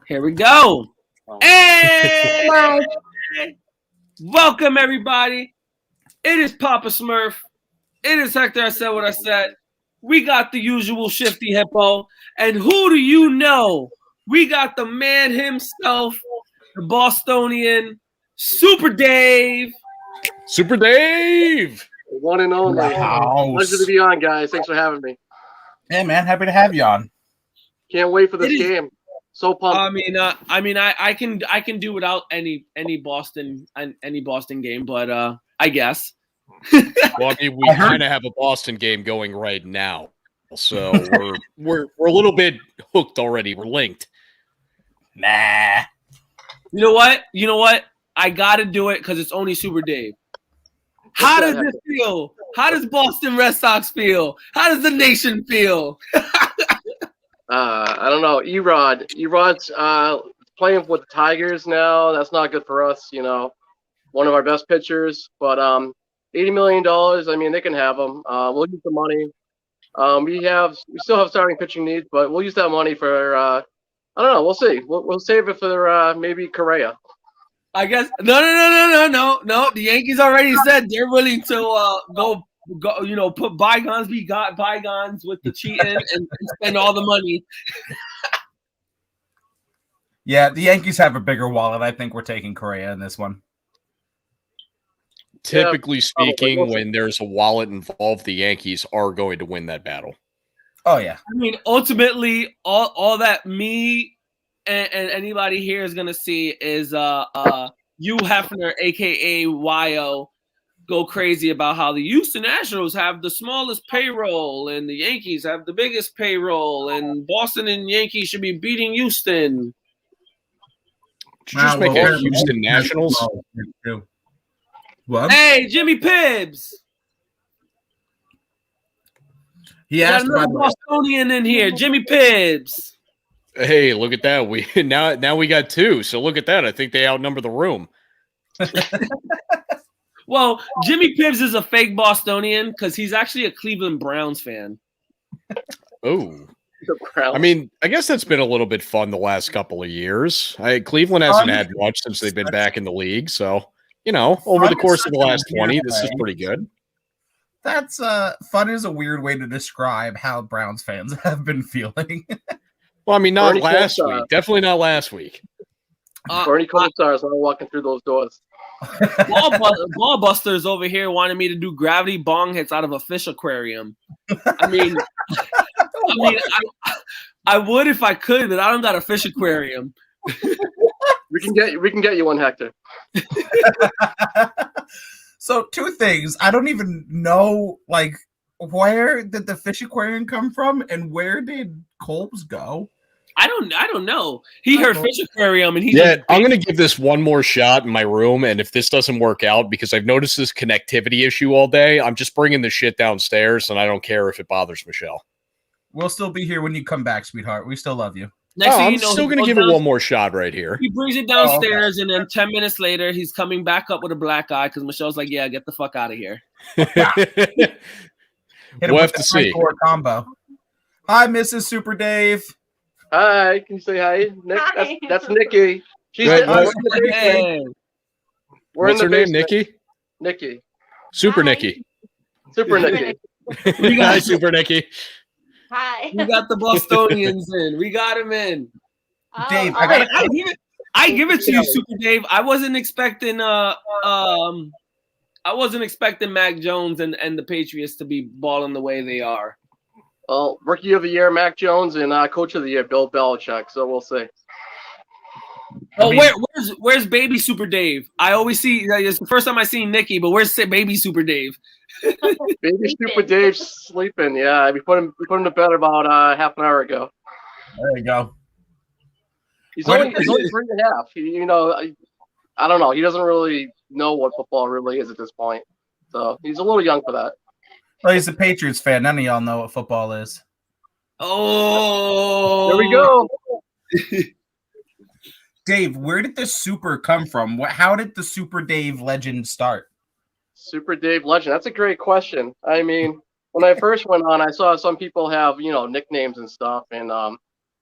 Here we go. Hey! Welcome, everybody. It is Papa Smurf. It is Hector. I said what I said. We got the usual Shifty Hippo. And who do you know? We got the man himself, the Bostonian, Super Dave. Super Dave! One and only. Pleasure to be on, guys. Thanks for having me. Hey, man. Happy to have you on. Can't wait for this game. So pumped. I can do without any Boston game, but I guess. Well, I mean, we kind of have a Boston game going right now, so we're a little bit hooked already. We're linked. Nah. You know what? I got to do it because it's only Super Dave. How does it feel? How does Boston Red Sox feel? How does the nation feel? I don't know. Erod's playing with the Tigers now. That's not good for us. You know, one of our best pitchers. But $80 million. I mean, they can have him. We'll use the money. We still have starting pitching needs, but we'll use that money for. I don't know. We'll see. We'll save it for maybe Correa. I guess no. The Yankees already said they're willing to go. Put bygones be bygones with the cheating and spend all the money. Yeah, the Yankees have a bigger wallet. I think we're taking Correa in this one. Typically speaking, when there's a wallet involved, the Yankees are going to win that battle. Oh, yeah. I mean, ultimately, all that me and anybody here is going to see is Hugh Hefner, a.k.a. YO, go crazy about how the Houston Astros have the smallest payroll and the Yankees have the biggest payroll and Boston and Yankees should be beating Houston. Just make it Houston Nationals. What? Hey, Jimmy Pibbes. He asked about Bostonian in here, Jimmy Pibbes. Hey, look at that. We now we got two. So look at that. I think they outnumber the room. Well, Jimmy Pibbes is a fake Bostonian because he's actually a Cleveland Browns fan. Oh. I mean, I guess that's been a little bit fun the last couple of years. Cleveland hasn't had much since they've been back in the league. So, over the course of the last 20, this is pretty good. That's fun is a weird way to describe how Browns fans have been feeling. Well, I mean, not last week. Definitely not last week. Bernie Kosar's not walking through those doors. Ballbusters over here wanted me to do gravity bong hits out of a fish aquarium. I would if I could, but I don't got a fish aquarium. We can get you one, Hector. So 2 things. I don't even know, where did the fish aquarium come from, and where did Kolb's go? I don't know. He heard fish aquarium, and I'm going to give this one more shot in my room, and if this doesn't work out, because I've noticed this connectivity issue all day, I'm just bringing the shit downstairs, and I don't care if it bothers Michelle. We'll still be here when you come back, sweetheart. We still love you. I'm still going to give it one more shot right here. He brings it downstairs, and then 10 minutes later, he's coming back up with a black eye because Michelle's like, "Yeah, get the fuck out of here." We'll have to see. Combo. Hi, Mrs. Super Dave. Hi, can you say hi? Nick? Hi. That's Nikki. She's What's her name? Nikki? Nikki. Super Hi. Nikki. Super Nikki. Hi, Super Nikki. Hi. We got the Bostonians in. We got him in. Dave, I give it to you, Super Dave. I wasn't expecting Mac Jones and the Patriots to be balling the way they are. Well, Rookie of the Year, Mac Jones, and Coach of the Year, Bill Belichick. So we'll see. Where's baby Super Dave? I always see it's the first time I seen Nikki, but where's baby Super Dave? Baby Super Dave's sleeping. Yeah, we put him to bed about half an hour ago. There you go. He's only 3.5. I don't know. He doesn't really know what football really is at this point. So he's a little young for that. Well, he's a Patriots fan. None of y'all know what football is. Oh, there we go. Dave, where did the Super come from? How did the Super Dave legend start? Super Dave legend. That's a great question. I mean, when I first went on, I saw some people have, nicknames and stuff. And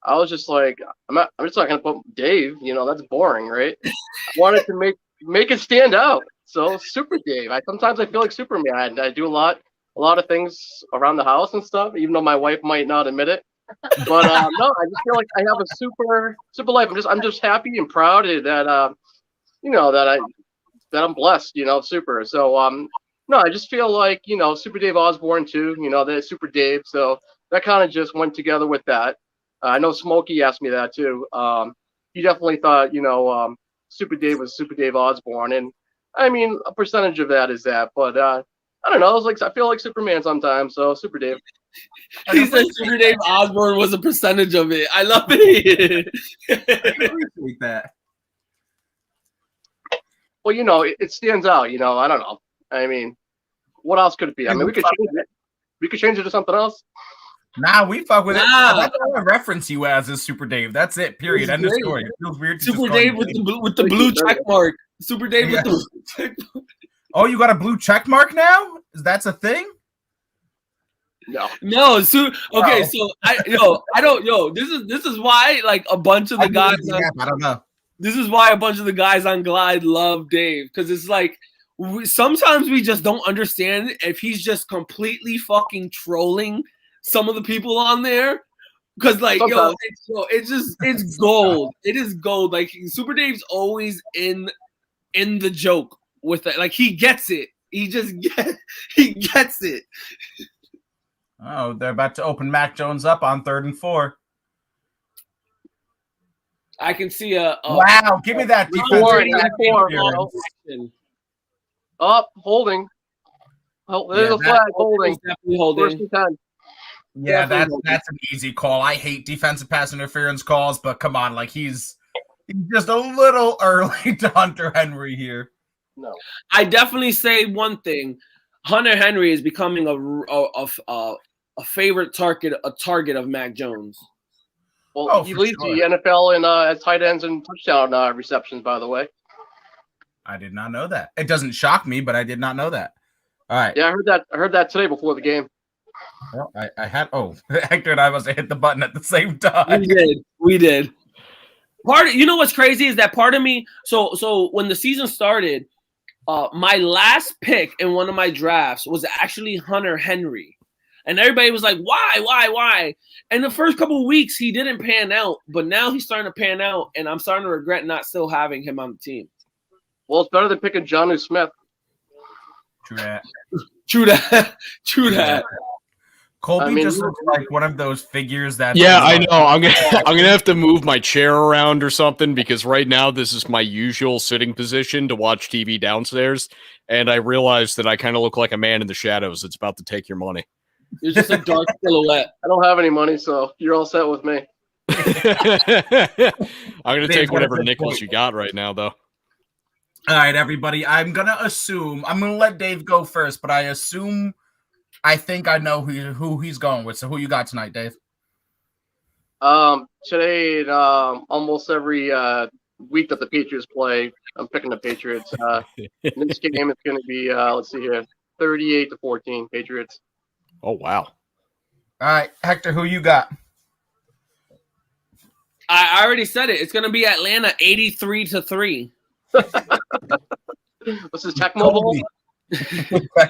I was just like, I'm just not gonna put Dave. That's boring, right? I wanted to make it stand out. So Super Dave. Sometimes I feel like Superman. I do a lot of things around the house and stuff, even though my wife might not admit it. But no, I just feel like I have a super life. I'm just happy and proud that that I'm blessed. Super. So no, I just feel like Super Dave Osborne too. That Super Dave. So that kind of just went together with that. I know Smokey asked me that too. He definitely thought Super Dave was Super Dave Osborne, and I mean a percentage of that is that, but I don't know. I feel like Superman sometimes. So Super Dave. He said Super Dave Osborne was a percentage of it. I love it. I appreciate that. Well, it stands out. I don't know. I mean, what else could it be? I mean, we could change it. We could change it to something else. Nah, we fuck with it. That's all I reference you as is Super Dave. That's it. Period. End of story. It feels weird. Super Dave with the blue check mark. Super Dave with the blue check mark. Oh, you got a blue check mark now? That's a thing? No. So this is why like a bunch of the guys. I don't know. This is why a bunch of the guys on Glide love Dave, because it's like sometimes we just don't understand if he's just completely fucking trolling some of the people on there. Because like it's gold. It is gold. Like Super Dave's always in the joke with it. Like he gets it. He gets it. Oh, they're about to open Mac Jones up on 3rd and 4. I can see a wow. Give me that defense. Holding. Oh, there's a flag. Holding. Definitely holding. Yeah, that's an easy call. I hate defensive pass interference calls, but come on, like he's just a little early to Hunter Henry here. No, I definitely say one thing: Hunter Henry is becoming a favorite target of Mac Jones. Well, he leads the NFL in as tight ends and touchdown receptions. By the way, I did not know that. It doesn't shock me, but I did not know that. All right. Yeah, I heard that today before the game. Well, I had Hector and I must have hit the button at the same time. We did. What's crazy is that part of me. So when the season started, my last pick in one of my drafts was actually Hunter Henry, and everybody was like, "Why?" And the first couple of weeks he didn't pan out, but now he's starting to pan out, and I'm starting to regret not still having him on the team. Well, it's better than picking Jonnu Smith. True that. Colby just looks like one of those figures that. Yeah, I know. I'm gonna have to move my chair around or something because right now this is my usual sitting position to watch TV downstairs, and I realized that I kind of look like a man in the shadows that's about to take your money. You're just a dark silhouette. I don't have any money, so you're all set with me. I'm gonna take whatever nickels you got right now, though. All right, everybody. I'm gonna let Dave go first, but I think I know who he's going with. So who you got tonight, Dave? Today, almost every week that the Patriots play, I'm picking the Patriots. In this game, it's going to be, let's see here, 38-14 Patriots. Oh, wow. All right, Hector, who you got? I already said it. It's going to be Atlanta 83-3. What's his Tech Mobile?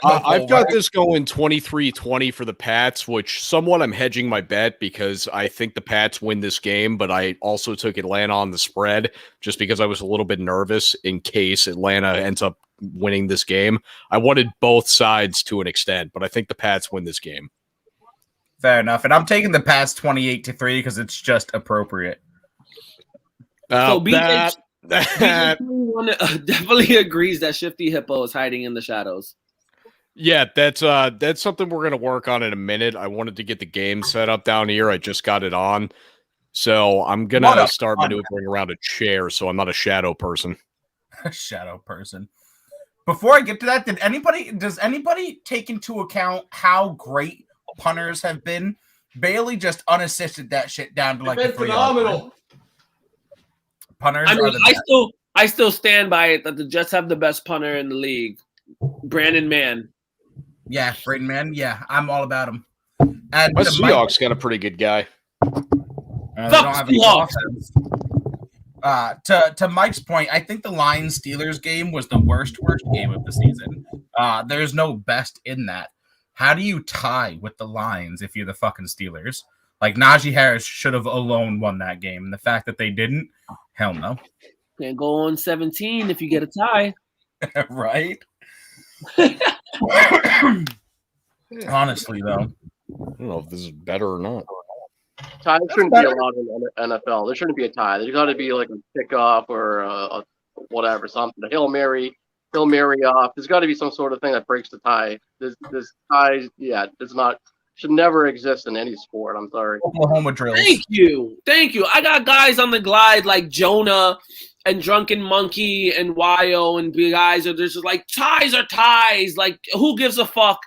I've got this going 23-20 for the Pats, which somewhat I'm hedging my bet because I think the Pats win this game, but I also took Atlanta on the spread just because I was a little bit nervous in case Atlanta ends up winning this game. I wanted both sides to an extent, but I think the Pats win this game. Fair enough. And I'm taking the Pats 28-3 because it's just appropriate. So definitely agrees that Shifty Hippo is hiding in the shadows. Yeah, that's something we're gonna work on in a minute. I wanted to get the game set up down here. I just got it on, so I'm gonna start maneuvering around a chair, so I'm not a shadow person. A shadow person. Before I get to that, does anybody take into account how great punters have been? Bailey just unassisted that shit down to like a phenomenal. Punters. I still stand by it that the Jets have the best punter in the league, Brandon Mann. Yeah, Brandon Mann. Yeah, I'm all about him. And my Seahawks got a pretty good guy. They don't have any offense. To Mike's point, I think the Lions-Steelers game was the worst game of the season. There's no best in that. How do you tie with the Lions if you're the fucking Steelers? Like, Najee Harris should have alone won that game. And the fact that they didn't, hell no. Can't go on 17 if you get a tie. Right? Honestly, though. I don't know if this is better or not. Ties shouldn't be allowed in the NFL. There shouldn't be a tie. There's got to be like a kickoff or a whatever, something. A Hail Mary off. There's got to be some sort of thing that breaks the tie. This tie, should never exist in any sport. I'm sorry. Oklahoma drills. Thank you. I got guys on the glide like Jonah and Drunken Monkey and Wyo and guys are just like ties are ties. Like who gives a fuck?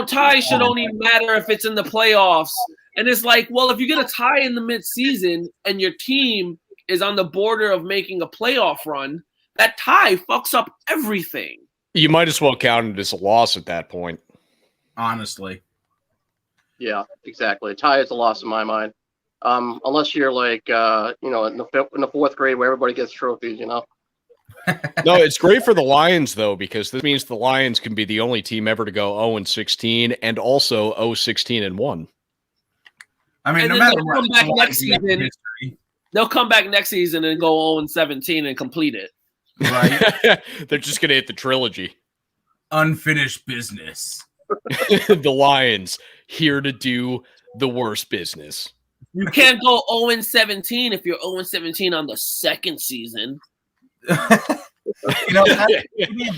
Ties should only matter if it's in the playoffs. And it's like, well, if you get a tie in the midseason and your team is on the border of making a playoff run, that tie fucks up everything. You might as well count it as a loss at that point. Honestly. Yeah, exactly. A tie is a loss in my mind. Unless you're like, in the fourth grade where everybody gets trophies, No, it's great for the Lions, though, because this means the Lions can be the only team ever to go 0-16 and also 0-16-1. I mean, and no matter what, they'll come back next season and go 0-17 and complete it. Right? They're just going to hit the trilogy. Unfinished business. The Lions here to do the worst business. You can't go 0-17 if you're 0-17 on the second season.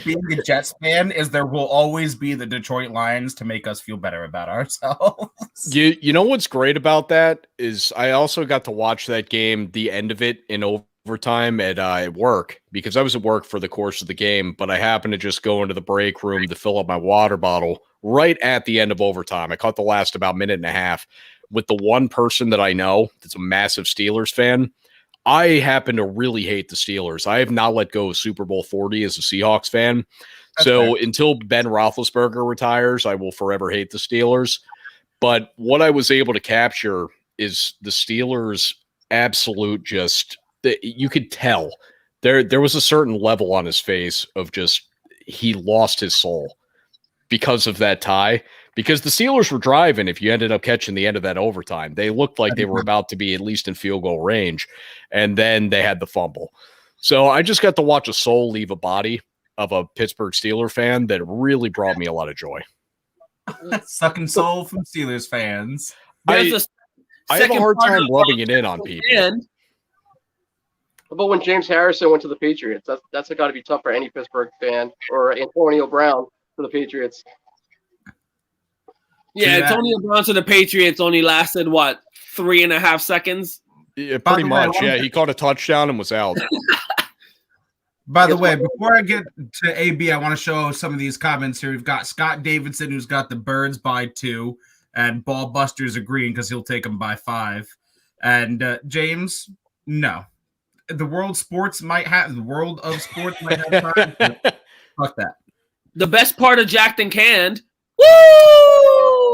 Being a Jets fan is there will always be the Detroit Lions to make us feel better about ourselves. You know what's great about that is I also got to watch that game, the end of it in overtime at work, because I was at work for the course of the game, but I happened to just go into the break room to fill up my water bottle right at the end of overtime. I caught the last about minute and a half with the one person that I know that's a massive Steelers fan. I happen to really hate the Steelers. I have not let go of Super Bowl 40 as a Seahawks fan. That's so fair. Until Ben Roethlisberger retires, I will forever hate the Steelers. But what I was able to capture is the Steelers' absolute you could tell. There was a certain level on his face of just he lost his soul because of that tie. Because the Steelers were driving, if you ended up catching the end of that overtime, they looked like they were about to be at least in field goal range, and then they had the fumble. So I just got to watch a soul leave a body of a Pittsburgh Steelers fan that really brought me a lot of joy. Sucking soul from Steelers fans. I have a hard time rubbing it in on people. But when James Harrison went to the Patriots, that's got to be tough for any Pittsburgh fan, or Antonio Brown for the Patriots. Yeah, Antonio Brown to the Patriots only lasted, 3.5 seconds? Yeah, pretty much. Yeah, he caught a touchdown and was out. By the way, before I get to AB, I want to show some of these comments here. We've got Scott Davidson, who's got the Birds by 2, and Ball Buster's agreeing because he'll take them by 5. And James, no. The world of sports might have time. Fuck that. The best part of Jacked and Canned. Woo!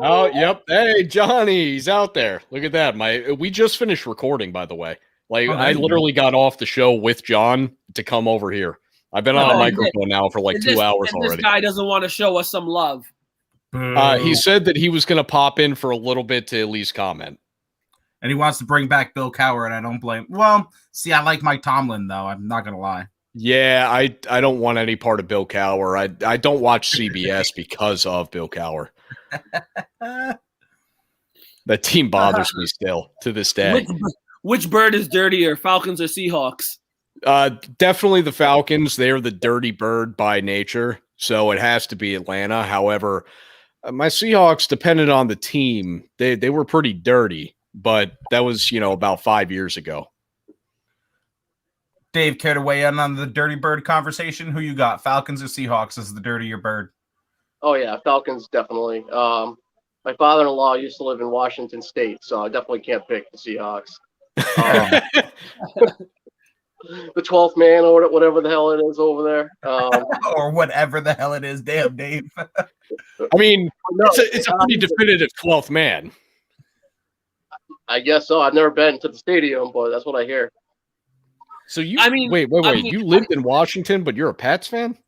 Oh, yep. Hey, Johnny, he's out there. Look at that. We just finished recording, by the way. I literally got off the show with John to come over here. I've been on a microphone now for 2 hours already. This guy doesn't want to show us some love. He said that he was going to pop in for a little bit to at least comment. And he wants to bring back Bill Cowher, and I don't blame. Well, see, I like Mike Tomlin, though. I'm not going to lie. Yeah, I don't want any part of Bill Cowher. I don't watch CBS because of Bill Cowher. That team bothers me still to this day. Which bird is dirtier, Falcons or Seahawks? Definitely the Falcons. They're the dirty bird by nature, so it has to be Atlanta. However, my Seahawks, depending on the team, they were pretty dirty, but that was, about 5 years ago. Dave, care to weigh in on the dirty bird conversation? Who you got, Falcons or Seahawks as the dirtier bird? Oh, yeah, Falcons, definitely. My father-in-law used to live in Washington State, so I definitely can't pick the Seahawks. The 12th man or whatever the hell it is over there. Or whatever the hell it is. Damn, Dave. I mean, it's a pretty definitive 12th man. I guess so. I've never been to the stadium, but that's what I hear. So wait. You lived in Washington, but you're a Pats fan?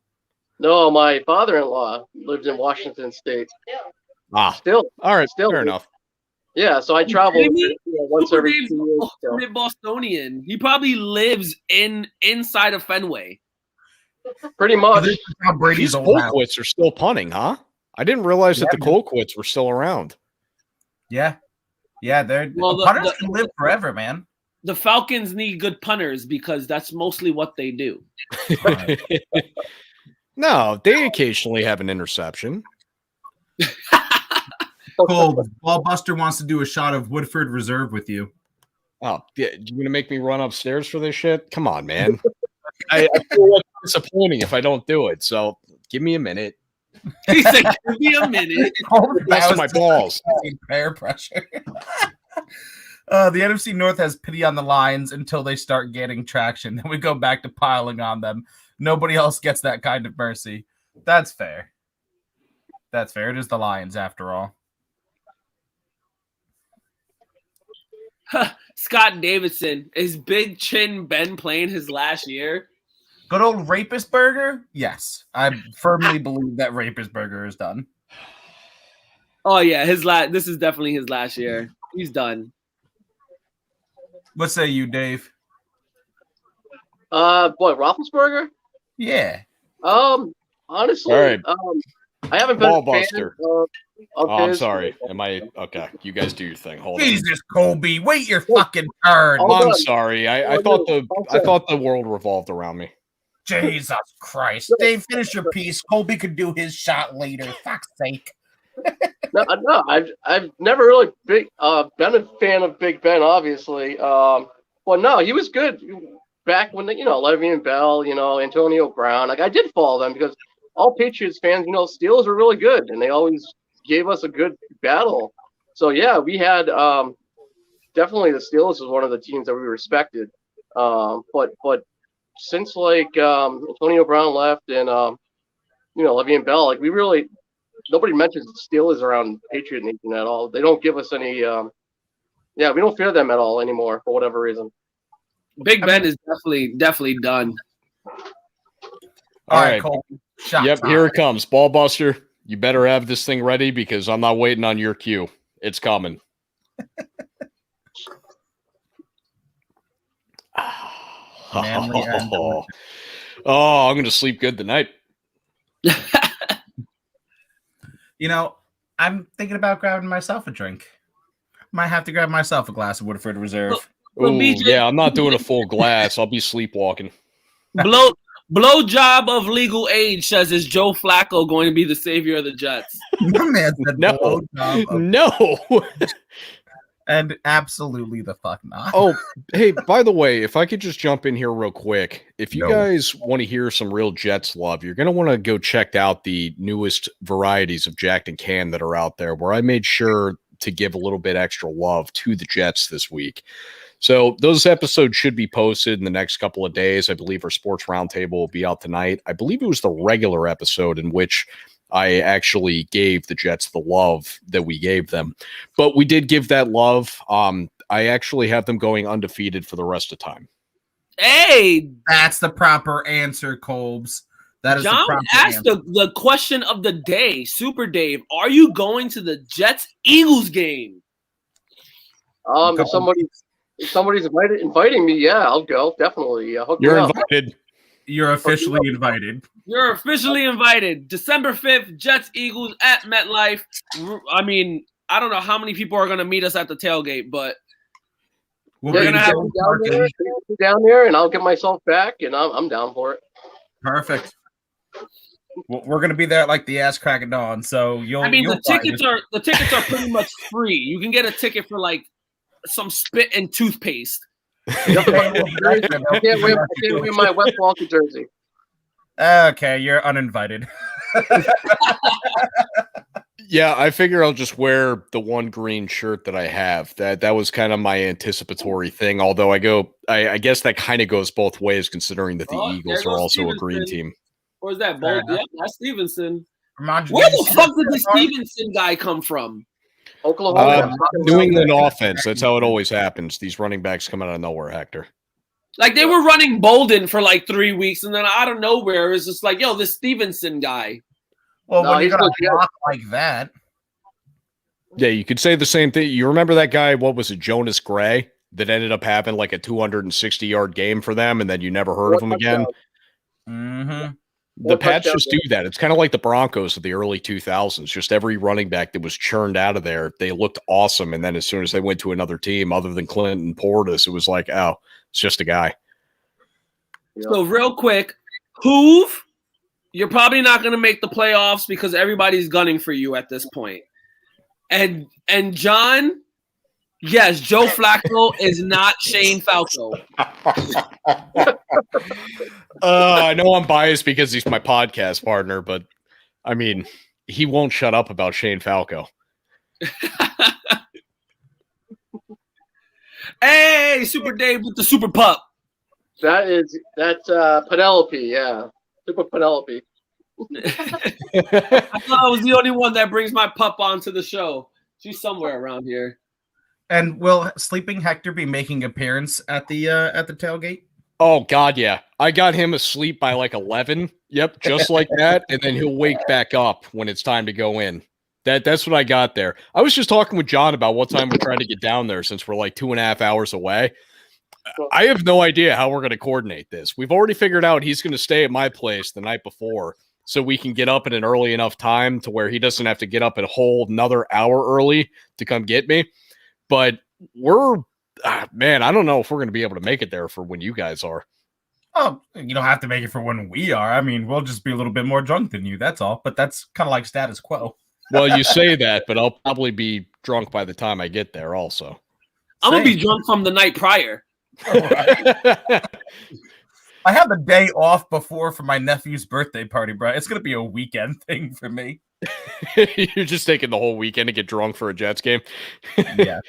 No, my father-in-law lived in Washington State. Still. All right. Fair enough. Yeah, so I travel once every 2 years. Ultimate Bostonian. He probably lives inside of Fenway. Pretty much. These Colquitts are still punting, huh? I didn't realize that the Colquitts were still around. Yeah. Yeah, punters can live forever, man. The Falcons need good punters because that's mostly what they do. No, they occasionally have an interception. Cold. Ballbuster wants to do a shot of Woodford Reserve with you. Oh, yeah. You're going to make me run upstairs for this shit? Come on, man. I feel like it's disappointing if I don't do it. So give me a minute. He said, give me a minute. That's my balls. Air pressure. The NFC North has pity on the Lions until they start getting traction. Then we go back to piling on them. Nobody else gets that kind of mercy. That's fair. That's fair. It is the Lions after all. Scott Davidson. Is Big Chin Ben playing his last year? Good old Rapist Burger? Yes. I firmly believe that Rapist Burger is done. Oh, yeah. This is definitely his last year. He's done. What say you, Dave? Roethlisberger? Yeah. Honestly, right. I haven't been Ballbuster. I'm of sorry. Am I okay? You guys do your thing. Hold on. Jesus, Colby, wait your fucking turn. I'm sorry. I thought the world revolved around me. Jesus Christ. Dave, finish your piece. Colby could do his shot later. Fuck's sake. No, I've never really been a fan of Big Ben, obviously. But no, he was good back when Le'Veon Bell, Antonio Brown. Like I did follow them because all Patriots fans, Steelers were really good, and they always gave us a good battle. So yeah, we had definitely the Steelers was one of the teams that we respected. But since Antonio Brown left and Le'Veon Bell, like we really. Nobody mentions the Steelers around Patriot Nation at all. They don't give us any. We don't fear them at all anymore for whatever reason. Big Ben is definitely done. All right, Cole. Yep, here it comes. Ballbuster, you better have this thing ready because I'm not waiting on your cue. It's coming. I'm going to sleep good tonight. I'm thinking about grabbing myself a drink. Might have to grab myself a glass of Woodford Reserve. Yeah, I'm not doing a full glass. I'll be sleepwalking. Blowjob of legal age says, is Joe Flacco going to be the savior of the Jets? No. And absolutely the fuck not. Oh, hey, by the way, if I could just jump in here real quick. If you guys want to hear some real Jets love, you're going to want to go check out the newest varieties of Jacked and Canned that are out there, where I made sure to give a little bit extra love to the Jets this week. So those episodes should be posted in the next couple of days. I believe our Sports Roundtable will be out tonight. I believe it was the regular episode in which I actually gave the Jets the love that we gave them. But we did give that love. I actually have them going undefeated for the rest of time. Hey! That's the proper answer, Colbs. That is John the proper asked answer. the question of the day, Super Dave. Are you going to the Jets-Eagles game? If somebody's inviting me, yeah, I'll go. Definitely. You're invited. You're officially invited. You're officially invited. December 5th, Jets-Eagles at MetLife. I mean, I don't know how many people are going to meet us at the tailgate, but we're going to have down there, and I'll get myself back, and I'm down for it. Perfect. We're going to be there at like the ass crack of dawn, so the tickets are pretty much free. You can get a ticket for like some spit and toothpaste. I can't wear my West Walker jersey. Okay, you're uninvited. Yeah, I figure I'll just wear the one green shirt that I have. That was kind of my anticipatory thing. Although I guess that kind of goes both ways, considering that the Eagles are also a green team. Or is that Bold? Yeah, that's Stevenson. Where the fuck did the Stevenson guy come from? Oklahoma. New England offense. That's how it always happens. These running backs come out of nowhere, Hector. Like they were running Bolden for like 3 weeks, and then out of nowhere it's just like, yo, this Stevenson guy. Well, when you're gonna block like that. Yeah, you could say the same thing. You remember that guy, what was it, Jonas Gray, that ended up having like a 260-yard game for them, and then you never heard of him again? Mm-hmm. The Pats just do that. It's kind of like the Broncos of the early 2000s. Just every running back that was churned out of there, they looked awesome. And then as soon as they went to another team, other than Clinton Portis, it was like, oh, it's just a guy. So real quick, Hoove, you're probably not going to make the playoffs because everybody's gunning for you at this point. And John, yes, Joe Flacco is not Shane Falco. I know I'm biased because he's my podcast partner, but I mean, he won't shut up about Shane Falco. Hey, Super Dave with the Super Pup. That's Penelope, yeah. Super Penelope. I thought I was the only one that brings my pup onto the show. She's somewhere around here. And will Sleeping Hector be making an appearance at the tailgate? Oh God, yeah. I got him asleep by like 11. Yep, just like that, and then he'll wake back up when it's time to go in. That's what I got there. I was just talking with John about what time we're trying to get down there since we're like 2.5 hours away. I have no idea how we're going to coordinate this. We've already figured out he's going to stay at my place the night before so we can get up at an early enough time to where he doesn't have to get up a whole another hour early to come get me. But we're, man, I don't know if we're going to be able to make it there for when you guys are. Oh, you don't have to make it for when we are. I mean, we'll just be a little bit more drunk than you. That's all. But that's kind of like status quo. Well, you say that, but I'll probably be drunk by the time I get there also. I'm going to be drunk from the night prior. Right. I have a day off before for my nephew's birthday party, bro. It's going to be a weekend thing for me. You're just taking the whole weekend to get drunk for a Jets game. Yeah.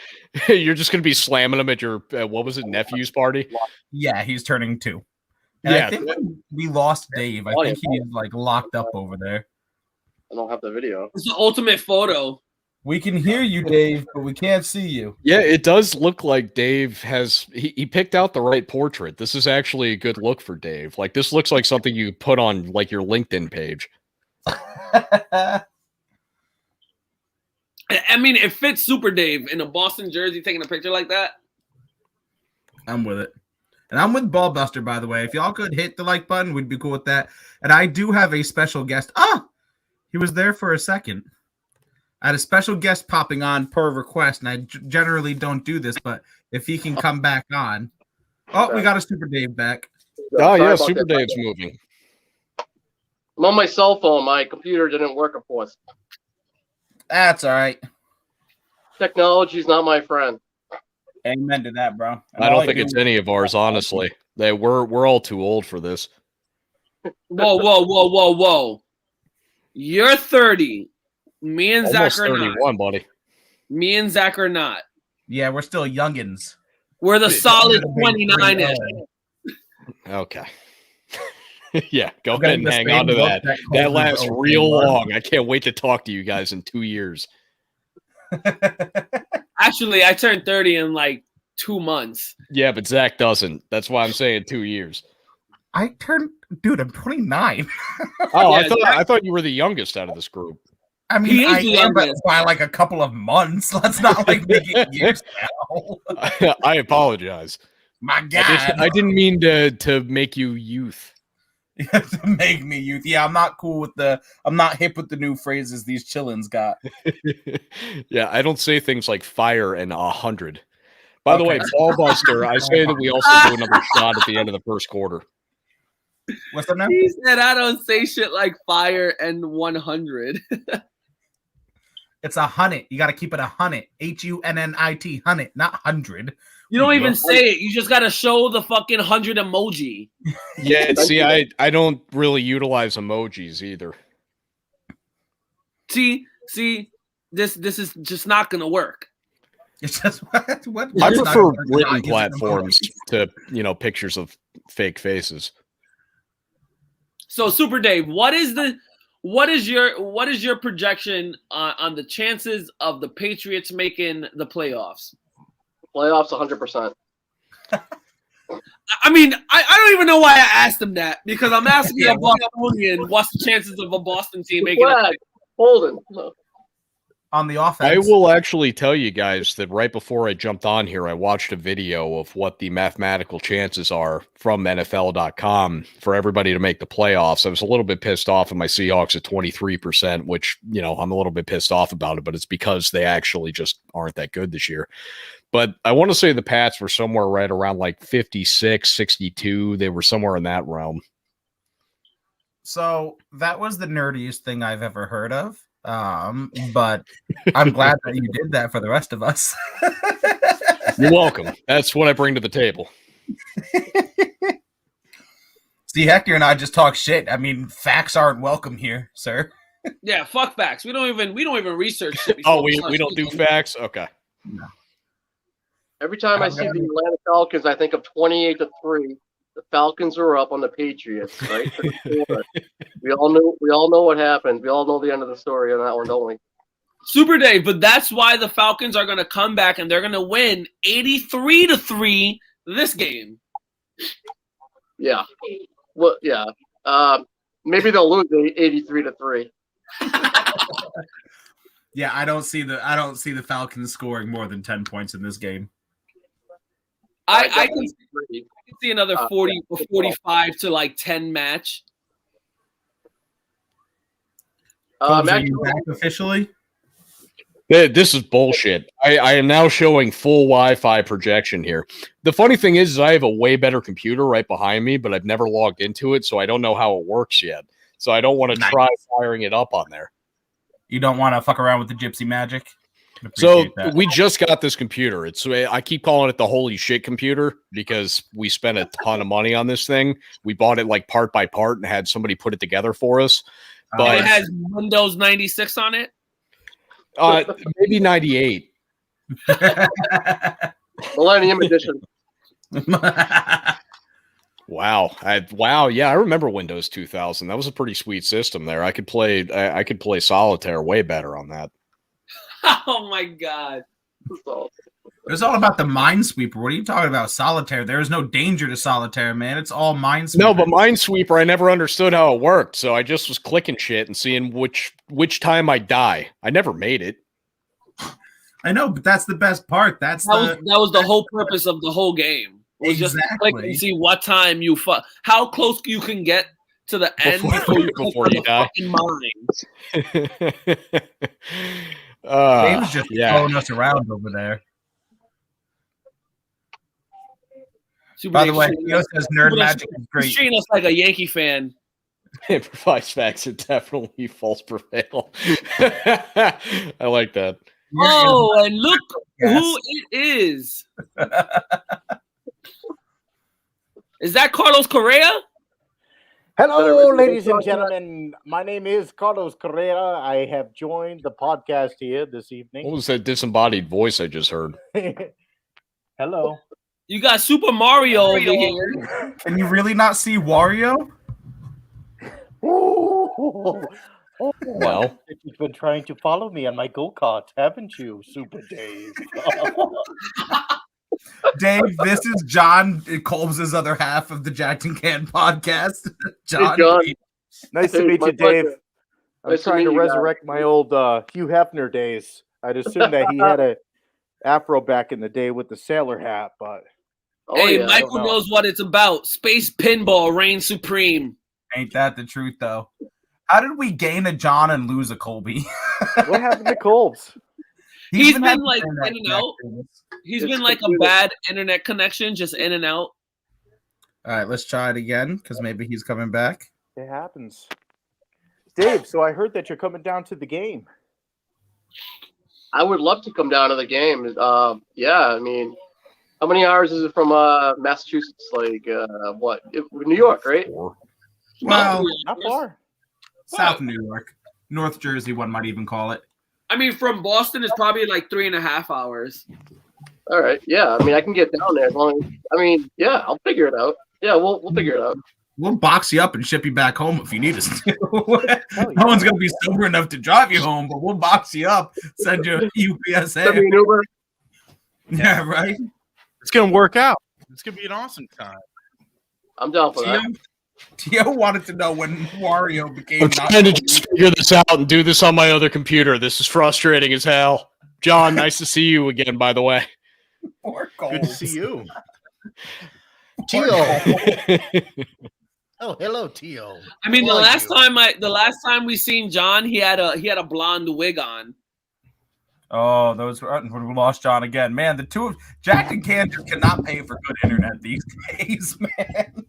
You're just going to be slamming them at your, what was it, nephew's party? Yeah, he's turning 2. And yeah. I think we lost Dave. I think he's like locked up over there. I don't have the video. It's the ultimate photo. We can hear you, Dave, but we can't see you. Yeah, it does look like Dave has he picked out the right portrait. This is actually a good look for Dave. Like this looks like something you put on like your LinkedIn page. I mean, it fits Super Dave in a Boston jersey taking a picture like that. I'm with it. And I'm with Ballbuster, by the way. If y'all could hit the like button, we'd be cool with that. And I do have a special guest. He was there for a second. I had a special guest popping on per request, and I generally don't do this, but if he can come back on. Oh, we got a Super Dave back. Oh, yeah, Super Dave's moving. I'm on my cell phone. My computer didn't work, of course. That's all right. Technology's not my friend. Amen to that, bro. I don't think it's any of ours, honestly. We're all too old for this. Whoa. You're 30. Me and Almost Zach are 31, not. Buddy. Me and Zach are not. Yeah, we're still youngins. We're the solid 29-ish. Okay. Yeah, go ahead and hang on to that. That lasts real long. I can't wait to talk to you guys in 2 years. Actually, I turned 30 in like 2 months. Yeah, but Zach doesn't. That's why I'm saying 2 years. I'm 29. Oh, yeah, I thought you were the youngest out of this group. I mean, I am by like a couple of months. Let's not like make it years now. I apologize. My God, I didn't mean to make you youth. To make me youth. Yeah, I'm not cool with I'm not hip with the new phrases these chillins got. Yeah, I don't say things like fire and 100. By the way, Ballbuster, I say that we also do another shot at the end of the first quarter. What's up now? He said I don't say shit like fire and 100. It's 100. You got to keep it 100. HUNNIT, 100, not 100. You don't even say it. You just got to show the fucking 100 emoji. Yeah, see, I don't really utilize emojis either. See, this is just not going to work. It's just what I prefer written platforms to, pictures of fake faces. So Super Dave, what is What is your projection on the chances of the Patriots making the playoffs? Playoffs, 100%. I mean, I don't even know why I asked him that, because I'm asking a Bostonian what's the chances of a Boston team making it. Holden. No. On the offense. I will actually tell you guys that right before I jumped on here, I watched a video of what the mathematical chances are from NFL.com for everybody to make the playoffs. I was a little bit pissed off at my Seahawks at 23%, which, I'm a little bit pissed off about it, but it's because they actually just aren't that good this year. But I want to say the Pats were somewhere right around like 56, 62. They were somewhere in that realm. So that was the nerdiest thing I've ever heard of. But I'm glad that you did that for the rest of us. You're welcome. That's what I bring to the table. See, Hector and I just talk shit. I mean, facts aren't welcome here, sir. Yeah, fuck facts. We don't even research shit. We don't do facts? Okay. No. Every time I see the Atlanta Falcons, I think of 28-3. The Falcons are up on the Patriots, right? we all know what happened. We all know the end of the story on that one, don't we? Super Dave, but that's why the Falcons are going to come back and they're going to win 83-3 this game. Yeah. Well, yeah. Maybe they'll lose 83-3. Yeah, I don't see the Falcons scoring more than 10 points in this game. I can see another 40 or 45 to like 10 match. Are you back officially? This is bullshit. I am now showing full Wi-Fi projection here. The funny thing is I have a way better computer right behind me, but I've never logged into it, so I don't know how it works yet. So I don't want to try firing it up on there. You don't want to fuck around with the gypsy magic? So we just got this computer. I keep calling it the holy shit computer because we spent a ton of money on this thing. We bought it like part by part and had somebody put it together for us. But it has Windows 96 on it? Maybe 98. Millennium Edition. Wow. Yeah, I remember Windows 2000. That was a pretty sweet system there. I could play solitaire way better on that. Oh my god. It's all about the Minesweeper. What are you talking about? Solitaire. There is no danger to solitaire, man. It's all Minesweeper. No, but Minesweeper, I never understood how it worked. So I just was clicking shit and seeing which time I die. I never made it. I know, but that's the best part. That was the whole purpose of the whole game. It was just click and see what time you how close you can get to the end before you die. Dave's just throwing us around over there. By the way, Theo says Nerd Magic is great. He's treating us like a Yankee fan. It provides facts that definitely false prevail. I like that. Oh, and look who it is. Is that Carlos Correa? Hello, ladies and gentlemen. My name is Carlos Correa. I have joined the podcast here this evening. What was that disembodied voice I just heard? Hello. You got Super Mario over here. Can you really not see Wario? Well, you've been trying to follow me on my go-kart, haven't you, Super Dave? Dave, this is John Colb's other half of the Jack and Can podcast. John. Hey, John. Nice to meet you, Dave. I'm trying to resurrect my old Hugh Hefner days. I'd assume that he had a afro back in the day with the sailor hat, but Michael knows what it's about. Space pinball reigns supreme. Ain't that the truth, though? How did we gain a John and lose a Colby? What happened to Colb's? He's been like in and out. He's been like a bad internet connection, just in and out. All right, let's try it again because maybe he's coming back. It happens. Dave, so I heard that you're coming down to the game. I would love to come down to the game. Yeah, I mean, how many hours is it from Massachusetts? Like, what? New York, right? Well, not far. South New York. North Jersey, one might even call it. I mean, from Boston, it's probably like 3.5 hours. All right. Yeah. I mean, I can get down there as long as. I mean, yeah, I'll figure it out. Yeah, we'll figure it out. We'll box you up and ship you back home if you need us to. No one's gonna be sober enough to drive you home, but we'll box you up, send you a UPS. Send me an Uber. Yeah, right. It's gonna work out. It's gonna be an awesome time. I'm down for that. Tio wanted to know when Wario became. I'm trying to just figure this out and do this on my other computer. This is frustrating as hell. John, nice to see you again, by the way. Good to see you. Tio. Oh, hello, Tio. I mean, the last time we seen John, he had a blonde wig on. Oh, those were we lost John again. Man, the two of Jack and Can just cannot pay for good internet these days, man.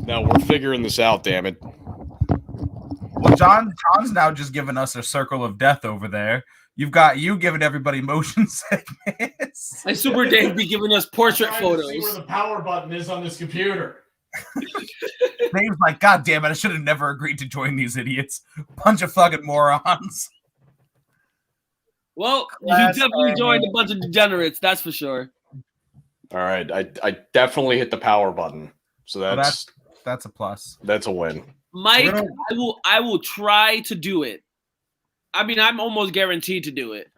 No, we're figuring this out, damn it. Well, John's now just giving us a circle of death over there. You've got you giving everybody motion segments. And Super Dave be giving us portrait photos. See where the power button is on this computer. Dave's like, God damn it, I should have never agreed to join these idiots. Bunch of fucking morons. Well, you definitely joined a bunch of degenerates, that's for sure. All right, I definitely hit the power button, so that's a plus. That's a win. Mike, I will try to do it. I mean, I'm almost guaranteed to do it.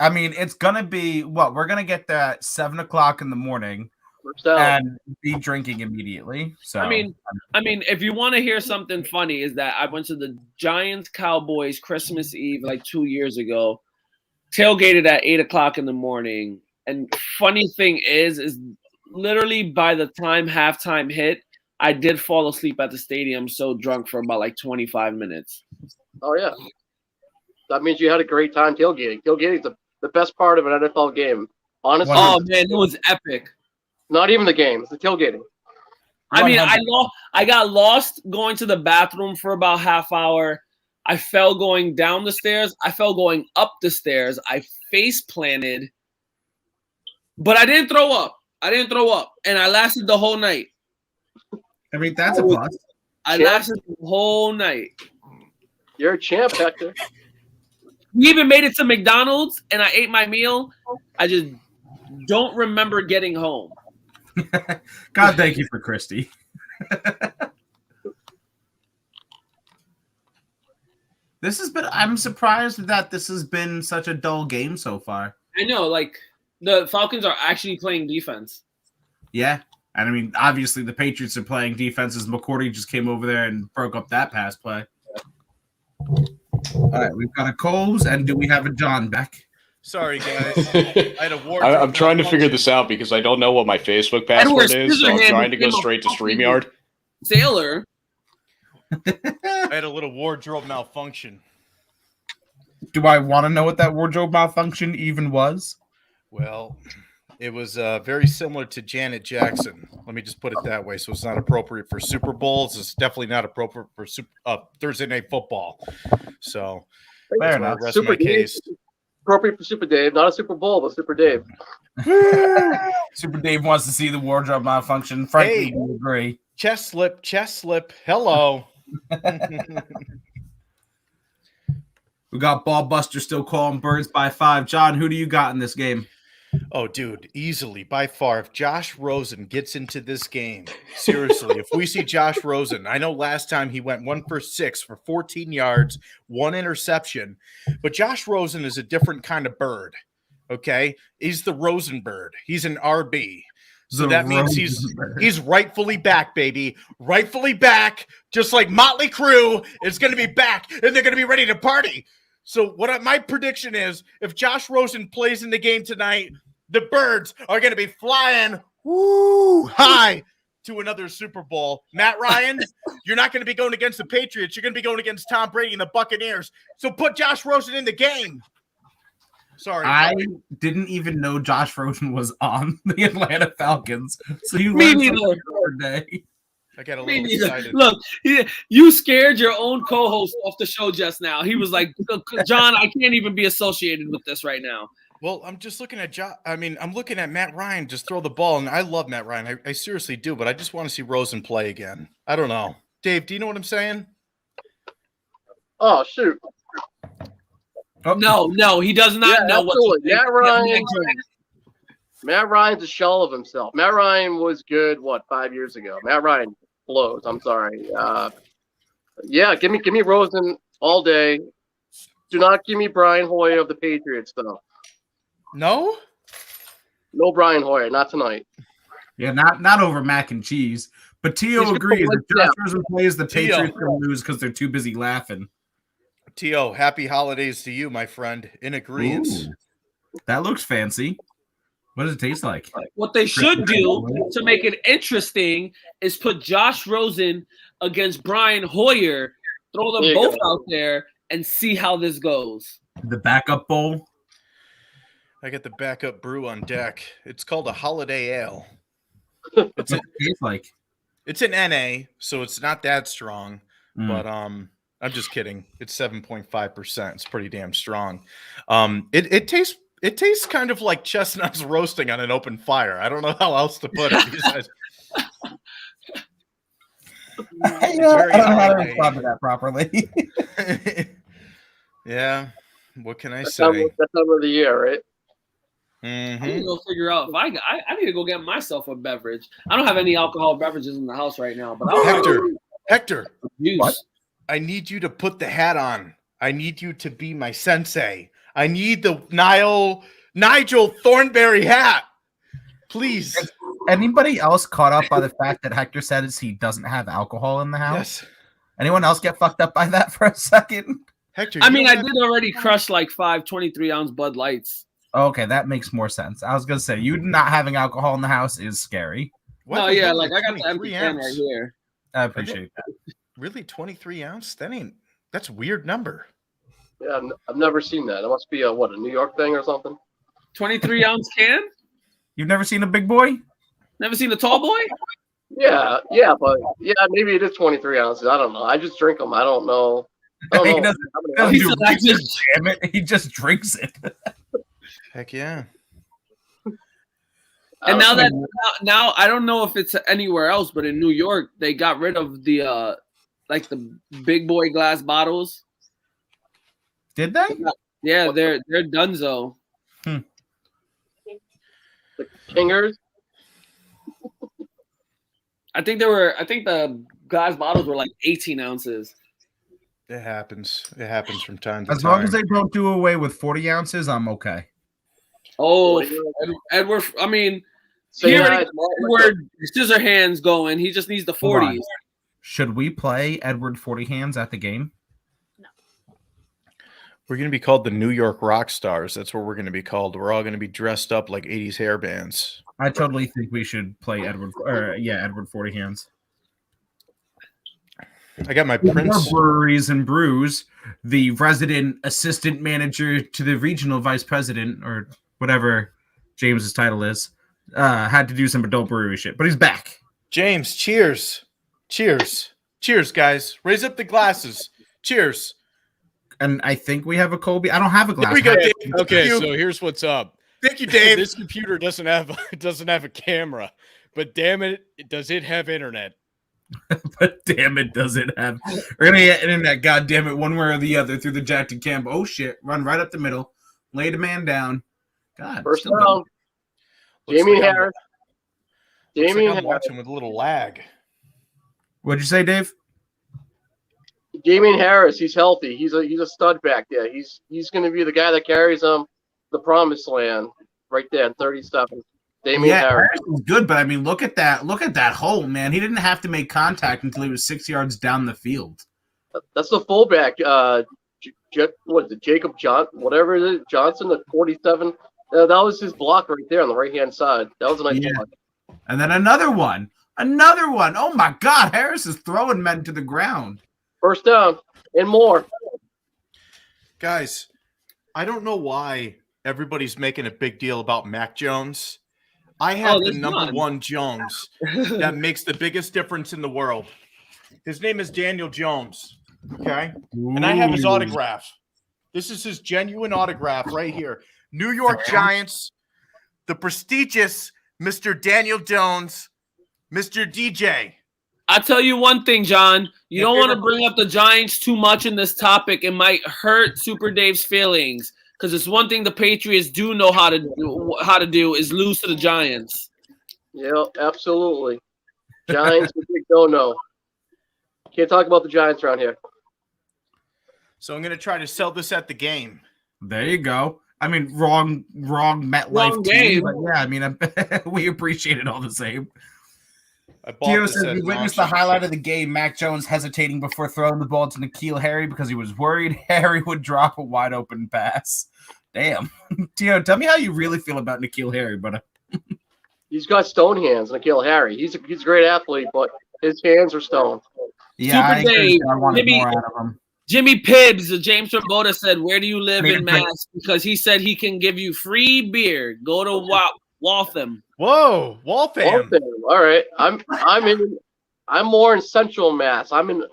I mean, it's gonna be what we're gonna get there at 7 o'clock in the morning and be drinking immediately. So I mean, if you want to hear something funny, is that I went to the Giants Cowboys Christmas Eve like 2 years ago, tailgated at 8 o'clock in the morning, and funny thing is literally by the time halftime hit, I did fall asleep at the stadium, so drunk for about like 25 minutes. Oh yeah, that means you had a great time tailgating. Tailgating is the best part of an NFL game. Honestly, oh man, it was epic. Not even the game; it's the tailgating. I mean, I got lost going to the bathroom for about half hour. I fell going down the stairs. I fell going up the stairs. I face planted, but I didn't throw up. And I lasted the whole night. I mean, that's a plus. I lasted the whole night. You're a champ, Hector. We even made it to McDonald's, and I ate my meal. I just don't remember getting home. God, thank you for Christy. I'm surprised that this has been such a dull game so far. I know, like, the Falcons are actually playing defense. Yeah. And I mean, obviously the Patriots are playing defense as McCourty just came over there and broke up that pass play. All right, we've got a Coles, and do we have a John back? Sorry, guys. I had a wardrobe. I'm trying to figure this out because I don't know what my Facebook password is, so I'm trying to go straight to StreamYard. Sailor. I had a little wardrobe malfunction. Do I want to know what that wardrobe malfunction even was? Well, it was very similar to Janet Jackson. Let me just put it that way. So it's not appropriate for Super Bowls. It's definitely not appropriate for Thursday Night Football. So fair enough. Rest my case. Appropriate for Super Dave, not a Super Bowl, but Super Dave. Super Dave wants to see the wardrobe malfunction. Frankly, we agree. Chest slip. Hello. We got Ball Buster still calling birds by 5. John, who do you got in this game? Oh, dude, easily, by far. If Josh Rosen gets into this game, seriously, if we see Josh Rosen, I know last time he went 1 for 6 for 14 yards, 1 interception, but Josh Rosen is a different kind of bird, okay? He's the Rosen bird. He's an RB. So that means he's rightfully back, baby. Rightfully back, just like Motley Crue is going to be back, and they're going to be ready to party. So my prediction is, if Josh Rosen plays in the game tonight, the birds are going to be flying high to another Super Bowl. Matt Ryan, you're not going to be going against the Patriots. You're going to be going against Tom Brady and the Buccaneers. So put Josh Rosen in the game. Sorry. I didn't even know Josh Rosen was on the Atlanta Falcons. So you Me learned neither. something today. I got a little excited. Look, you scared your own co-host off the show just now. He was like, John, I can't even be associated with this right now. Well, I'm just looking at I'm looking at Matt Ryan just throw the ball, and I love Matt Ryan. I seriously do, but I just want to see Rosen play again. I don't know. Dave, do you know what I'm saying? Oh, shoot. No, he does not know what to Matt Ryan. Matt Ryan's a shell of himself. Matt Ryan was good, 5 years ago? Matt Ryan blows. I'm sorry. Yeah, give me Rosen all day. Do not give me Brian Hoyer of the Patriots, though. No? No Brian Hoyer, not tonight. Yeah, not over mac and cheese. But Tio agrees. If Josh Rosen plays, the Patriots are going to lose because they're too busy laughing. Tio, happy holidays to you, my friend. In agreement. That looks fancy. What does it taste like? What they should do to make it interesting is put Josh Rosen against Brian Hoyer, throw them both out there, and see how this goes. The backup bowl. I got the backup brew on deck. It's called a holiday ale. What's it taste like? It's an NA, so it's not that strong. But I'm just kidding. It's 7.5%. It's pretty damn strong. It tastes kind of like chestnuts roasting on an open fire. I don't know how else to put it. I don't know how to respond to that properly. Yeah. What can I say? That time of the year, right? I need to go figure out if I need to go get myself a beverage. I don't have any alcohol beverages in the house right now, but Hector, what? I need you to put the hat on. I need you to be my sensei. I need the Nigel Thornberry hat. Please. Is anybody else caught up by the fact that Hector says he doesn't have alcohol in the house? Yes. Anyone else get fucked up by that for a second? Hector, I mean, I did already crush like 5 23-ounce Bud Lights. Okay, that makes more sense. I was gonna say you not having alcohol in the house is scary. No, yeah, like I got the empty can right here. I appreciate that. Really, 23 ounce? That's a weird number. Yeah, I've never seen that. It must be a New York thing or something. 23-ounce can? You've never seen a big boy? Never seen a tall boy? Yeah, but maybe it is 23 ounces. I don't know. I just drink them. I don't know. He just drinks it. Heck yeah. And now I don't know if it's anywhere else, but in New York they got rid of the like the big boy glass bottles. Did they? Yeah, they're donezo. The Kingers. I think the glass bottles were like 18 ounces. It happens. It happens from time to time. As long as they don't do away with 40 ounces, I'm okay. Oh, Edward! I mean, Edward Scissorhands going. He just needs the 40s. Should we play Edward 40 Hands at the game? No. We're going to be called the New York Rock Stars. That's what we're going to be called. We're all going to be dressed up like 80s hair bands. I totally think we should play Edward 40 Hands. I got my Prince. Breweries and Brews, the resident assistant manager to the regional vice president, or whatever James's title is, had to do some adult brewery shit, but he's back. James, cheers. Cheers. Cheers, guys. Raise up the glasses. Cheers. And I think we have a Colby. I don't have a glass. Here we go, Dave. Okay, so here's what's up. Thank you, Dave. This computer doesn't have a camera, but damn it, does it have internet? But damn it, does it have? We're gonna get internet. God damn it, one way or the other through the jack and cam. Oh shit! Run right up the middle. Lay the man down. God. First down. Jamie Harris. Jamie Harris. Watching with a little lag. What'd you say, Dave? Jamie Harris. He's healthy. He's a stud back there. He's going to be the guy that carries the promised land right there in 37. Damian Harris is good, but I mean, look at that hole, man. He didn't have to make contact until he was 6 yards down the field. That's the fullback. What is it, Jacob whatever it is, Johnson at 47. That was his block right there on the right hand side. That was a nice block. And then another one. Oh my God, Harris is throwing men to the ground. First down and more. Guys, I don't know why everybody's making a big deal about Mac Jones. I have the number one Jones that makes the biggest difference in the world. His name is Daniel Jones, okay? And I have his autograph. This is his genuine autograph right here. New York Giants, the prestigious Mr. Daniel Jones, Mr. DJ. I'll tell you one thing, John. You don't want to bring up the Giants too much in this topic. It might hurt Super Dave's feelings. because it's one thing the Patriots do know how to do is lose to the Giants. Yeah, absolutely. Giants, a big no. Can't talk about the Giants around here. So I'm going to try to sell this at the game. There you go. I mean, wrong MetLife Wrong team, game. but yeah, I mean, we appreciate it all the same. Gio says we witnessed the highlight of the game. Mac Jones hesitating before throwing the ball to N'Keal Harry because he was worried Harry would drop a wide open pass. Damn. Gio, tell me how you really feel about N'Keal Harry, but He's got stone hands, N'Keal Harry. He's a great athlete, but his hands are stone. yeah, Super Dave, I wanted more out of him. Jimmy Pibbes, James from Boda said, "Where do you live in Mass?" Because he said he can give you free beer. Go to Waltham. Whoa, Waltham. All right, I'm more in Central Mass. I'm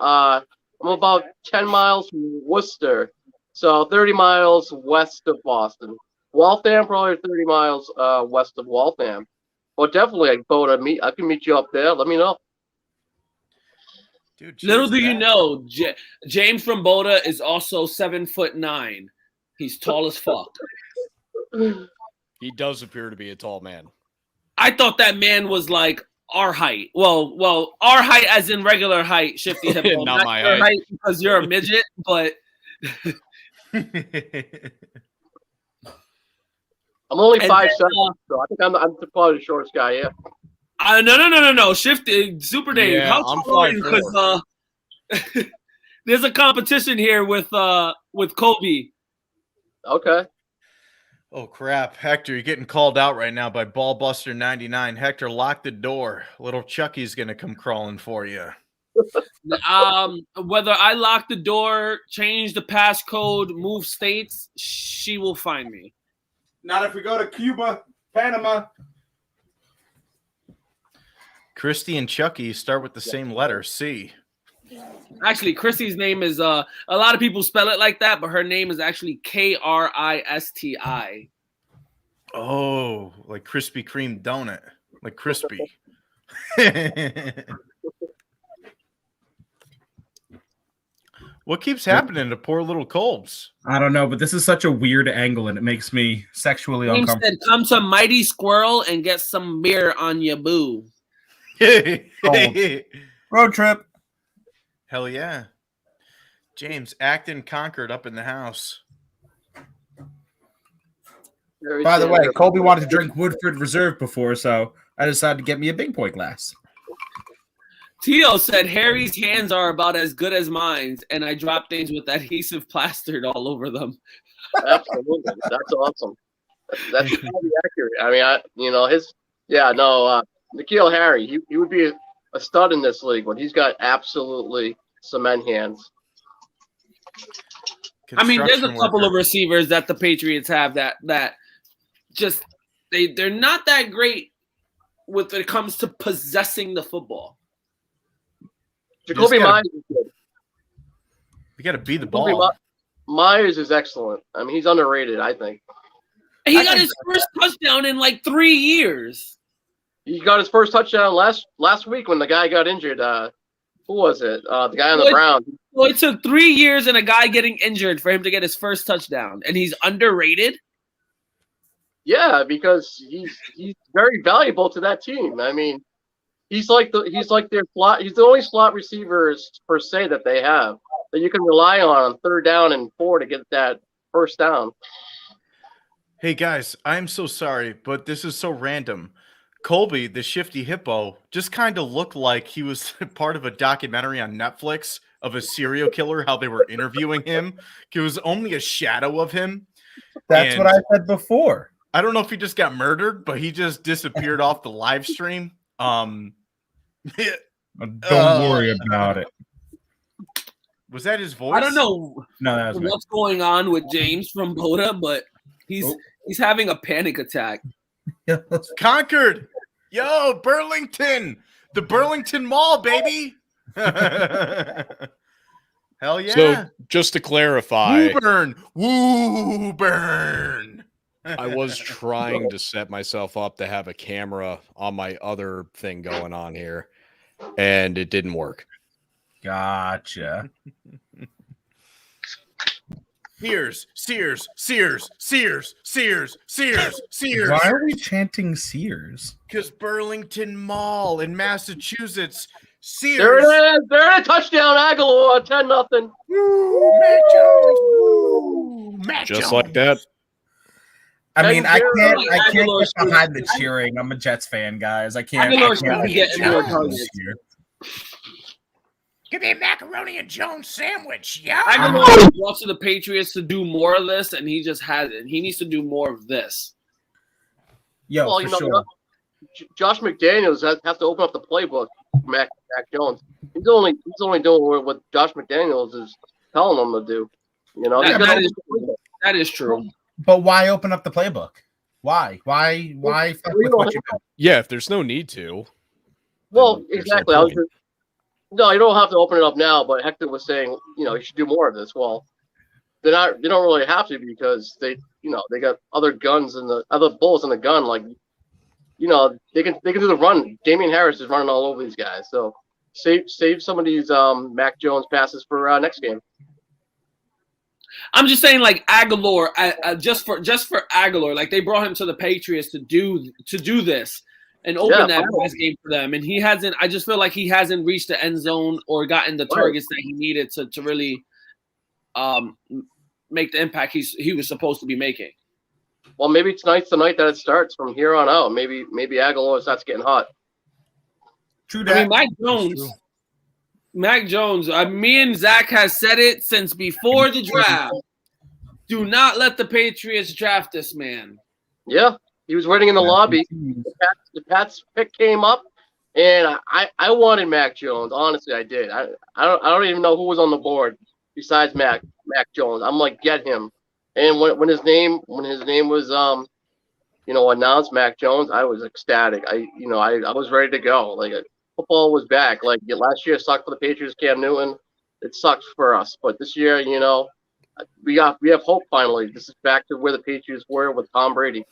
about 10 miles from Worcester, so 30 miles west of Boston. Waltham, probably 30 miles west of Waltham. Well, definitely, I can meet you up there. Let me know. Dude, Little do you know, James from Boda is also 7'9". He's tall as fuck. He does appear to be a tall man. I thought that man was like our height. Well, our height as in regular height, Shifty Hippo. Not my your height because you're a midget, but I'm only 5'7", then, so I think I'm probably the shortest guy. Yeah. No. Shifty, Super Dave. Yeah, How I'm tall are you? Because there's a competition here with Kobe. Okay. Oh, crap. Hector, you're getting called out right now by Ballbuster 99. Hector, lock the door. Little Chucky's going to come crawling for you. Whether I lock the door, change the passcode, move states, she will find me. Not if we go to Cuba, Panama. Christy and Chucky start with the same letter, C. Actually, Chrissy's name is a lot of people spell it like that, but her name is actually Kristi. Oh, like Krispy Kreme donut. Like crispy. What keeps happening to poor little Colbs? I don't know, but this is such a weird angle, and it makes me sexually James uncomfortable. said, "Come to Mighty Squirrel and get some beer on your boo." Road trip. Hell yeah. James, Acton Concord up in the house. By the way, Colby wanted to drink Woodford Reserve before, so I decided to get me a big boy glass. Tio said, "Harry's hands are about as good as mine, and I drop things with adhesive plastered all over them." Absolutely. That's awesome. That's probably accurate. I mean, N'Keal Harry, he would be a stud in this league, but he's got absolutely cement hands. I mean, there's a couple of receivers that the Patriots have that just they're not that great when it comes to possessing the football. Jacoby Myers is good. You got to beat the ball. Myers is excellent. I mean, he's underrated, I think. He got his first touchdown in like 3 years. He got his first touchdown last week when the guy got injured. Who was it? The guy on the Browns. Well, it took 3 years and a guy getting injured for him to get his first touchdown, and he's underrated. Yeah, because he's very valuable to that team. I mean, he's the only slot receivers per se that they have that you can rely on 3rd down and 4 to get that first down. Hey guys, I'm so sorry, but this is so random. Colby, the shifty hippo, just kind of looked like he was part of a documentary on Netflix of a serial killer, how they were interviewing him. It was only a shadow of him. That's what I said before. I don't know if he just got murdered, but he just disappeared off the live stream. Don't worry about it. Was that his voice? I don't know what's going on with James from Boda, but he's having a panic attack. Concord, yo, Burlington, the Burlington Mall, baby. Hell yeah. So just to clarify, Woo burn. I was trying to set myself up to have a camera on my other thing going on here, and it didn't work. Gotcha. Sears. Why are we chanting Sears? Because Burlington Mall in Massachusetts. Sears. There it is. There it is. Touchdown, Aguilar. 10-0. Mac Jones. Woo. Mac Just Jones. like that. I mean, I can't Aguilar's get behind the cheering. I'm a Jets fan, guys. I can't. Aguilar's I can't be getting more targets. Give me a macaroni and Jones sandwich, yeah. Aguilar wants the Patriots to do more of this, and he just hasn't. He needs to do more of this. Yo, Well, for sure. Josh McDaniels has to open up the playbook. Mac Jones. He's only doing what Josh McDaniels is telling him to do. You know, That is true. But why open up the playbook? Why fuck with what you got? Yeah, if there's no need to. Well, there's exactly. no point. No, you don't have to open it up now. But Hector was saying, you should do more of this. Well, they don't really have to because they got other guns and the other bullets in the gun. Like, they can do the run. Damian Harris is running all over these guys. So save some of these Mac Jones passes for next game. I'm just saying, like Aguilar, just for Aguilar, like they brought him to the Patriots to do this and open that pass game for them, and he hasn't. I just feel like he hasn't reached the end zone or gotten the targets that he needed to really make the impact he was supposed to be making. Well, maybe tonight's the night that it starts from here on out. Maybe Aguilar starts getting hot. True that. I mean, Mac Jones, me and Zach has said it since before the draft. Do not let the Patriots draft this man. Yeah, he was waiting in the lobby. The Pats pick came up, and I wanted Mac Jones. Honestly, I did. I don't even know who was on the board besides Mac Jones. I'm like, get him. And when his name was announced, Mac Jones, I was ecstatic. I was ready to go. Like, football was back. Like, last year sucked for the Patriots, Cam Newton. It sucked for us, but this year, we have hope finally. This is back to where the Patriots were with Tom Brady.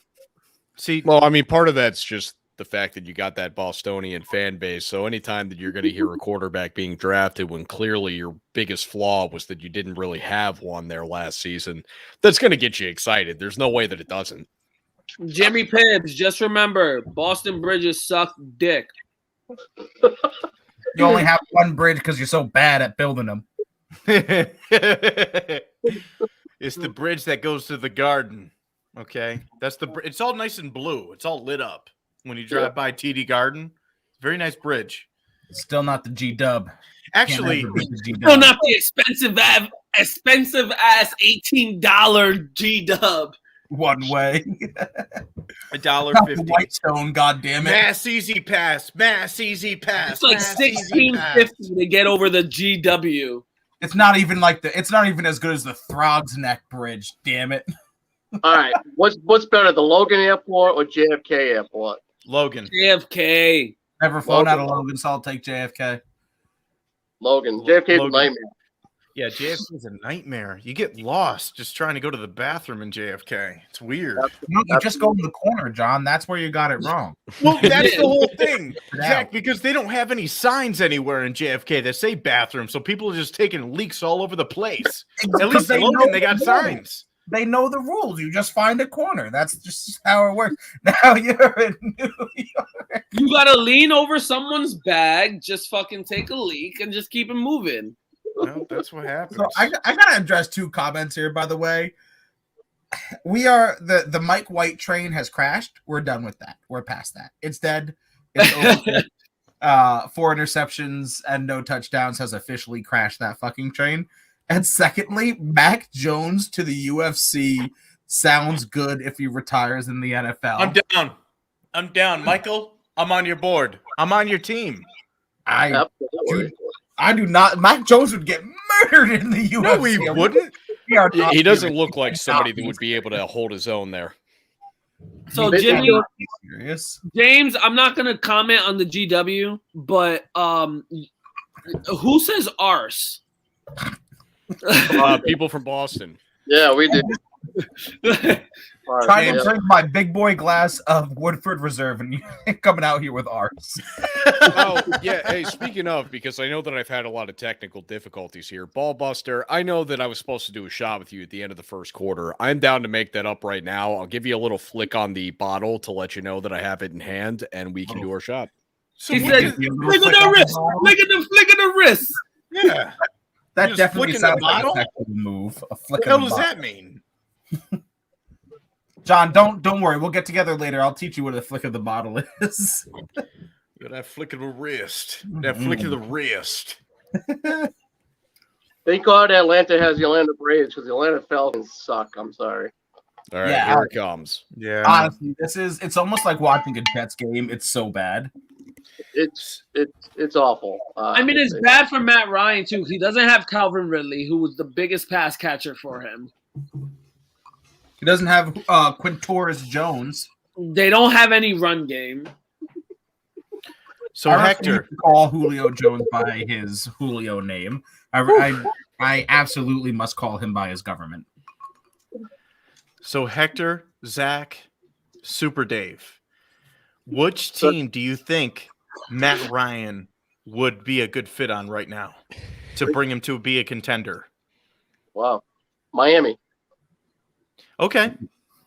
See, well, I mean, part of that's just the fact that you got that Bostonian fan base. So anytime that you're going to hear a quarterback being drafted when clearly your biggest flaw was that you didn't really have one there last season, that's going to get you excited. There's no way that it doesn't. Jimmy Pibbes, just remember, Boston bridges suck dick. You only have one bridge because you're so bad at building them. It's the bridge that goes to the garden. Okay, it's all nice and blue. It's all lit up when you drive by TD Garden. Very nice bridge. It's still not the G-Dub. Actually, still not the expensive ass $18 G-Dub. One way. $1.50. Whitestone, goddamn it. Mass easy pass. It's like $16.50 to get over the GW. It's not even as good as the Throgs Neck Bridge, damn it. All right, what's better, the Logan Airport or JFK Airport? Logan. JFK. Never flown out of Logan, so I'll take JFK. Logan. JFK's a nightmare. Yeah, JFK is a nightmare. You get lost just trying to go to the bathroom in JFK. It's weird. No, you just go in the corner, John. That's where you got it wrong. Well, that's the whole thing, Zach, because they don't have any signs anywhere in JFK that say bathroom, so people are just taking leaks all over the place. At least in Logan, they got signs. They know the rules. You just find a corner. That's just how it works. Now you're in New York. You gotta lean over someone's bag, just fucking take a leak, and just keep it moving. No, that's what happens. So I gotta address two comments here, by the way. We are the Mike White train has crashed. We're done with that. We're past that. It's dead. It's over. 4 interceptions and no touchdowns has officially crashed that fucking train. And secondly, Mac Jones to the UFC sounds good if he retires in the NFL. I'm down. Michael, I'm on your board. I'm on your team. I do not. Mac Jones would get murdered in the UFC. No, he wouldn't. He doesn't look like somebody that would be able to hold his own there. So, Jimmy, James, I'm not going to comment on the GW, but who says arse? People from Boston. Yeah, we did. Trying to drink my big boy glass of Woodford Reserve and you're coming out here with ours. Oh, yeah. Hey, speaking of, because I know that I've had a lot of technical difficulties here, Ballbuster, I know that I was supposed to do a shot with you at the end of the first quarter. I'm down to make that up right now. I'll give you a little flick on the bottle to let you know that I have it in hand, and we can do our shot. So he said, flick of the wrist. Flick of the wrist. Yeah. That definitely sounds like a technical move. A flick what the hell does that mean? John, don't worry. We'll get together later. I'll teach you what a flick of the bottle is. That flick of the wrist. That flick of the wrist. Thank God Atlanta has the Atlanta Braves because the Atlanta Falcons suck. I'm sorry. All right, here it comes. Yeah. Honestly, it's almost like watching a Jets game. It's so bad. It's awful. I mean, it's bad for Matt Ryan too. He doesn't have Calvin Ridley, who was the biggest pass catcher for him. He doesn't have Quintorris Jones. They don't have any run game. So Hector, call Julio Jones by his Julio name. I absolutely must call him by his government. So Hector, Zach, Super Dave, which team do you think Matt Ryan would be a good fit on right now to bring him to be a contender? Wow, Miami. Okay.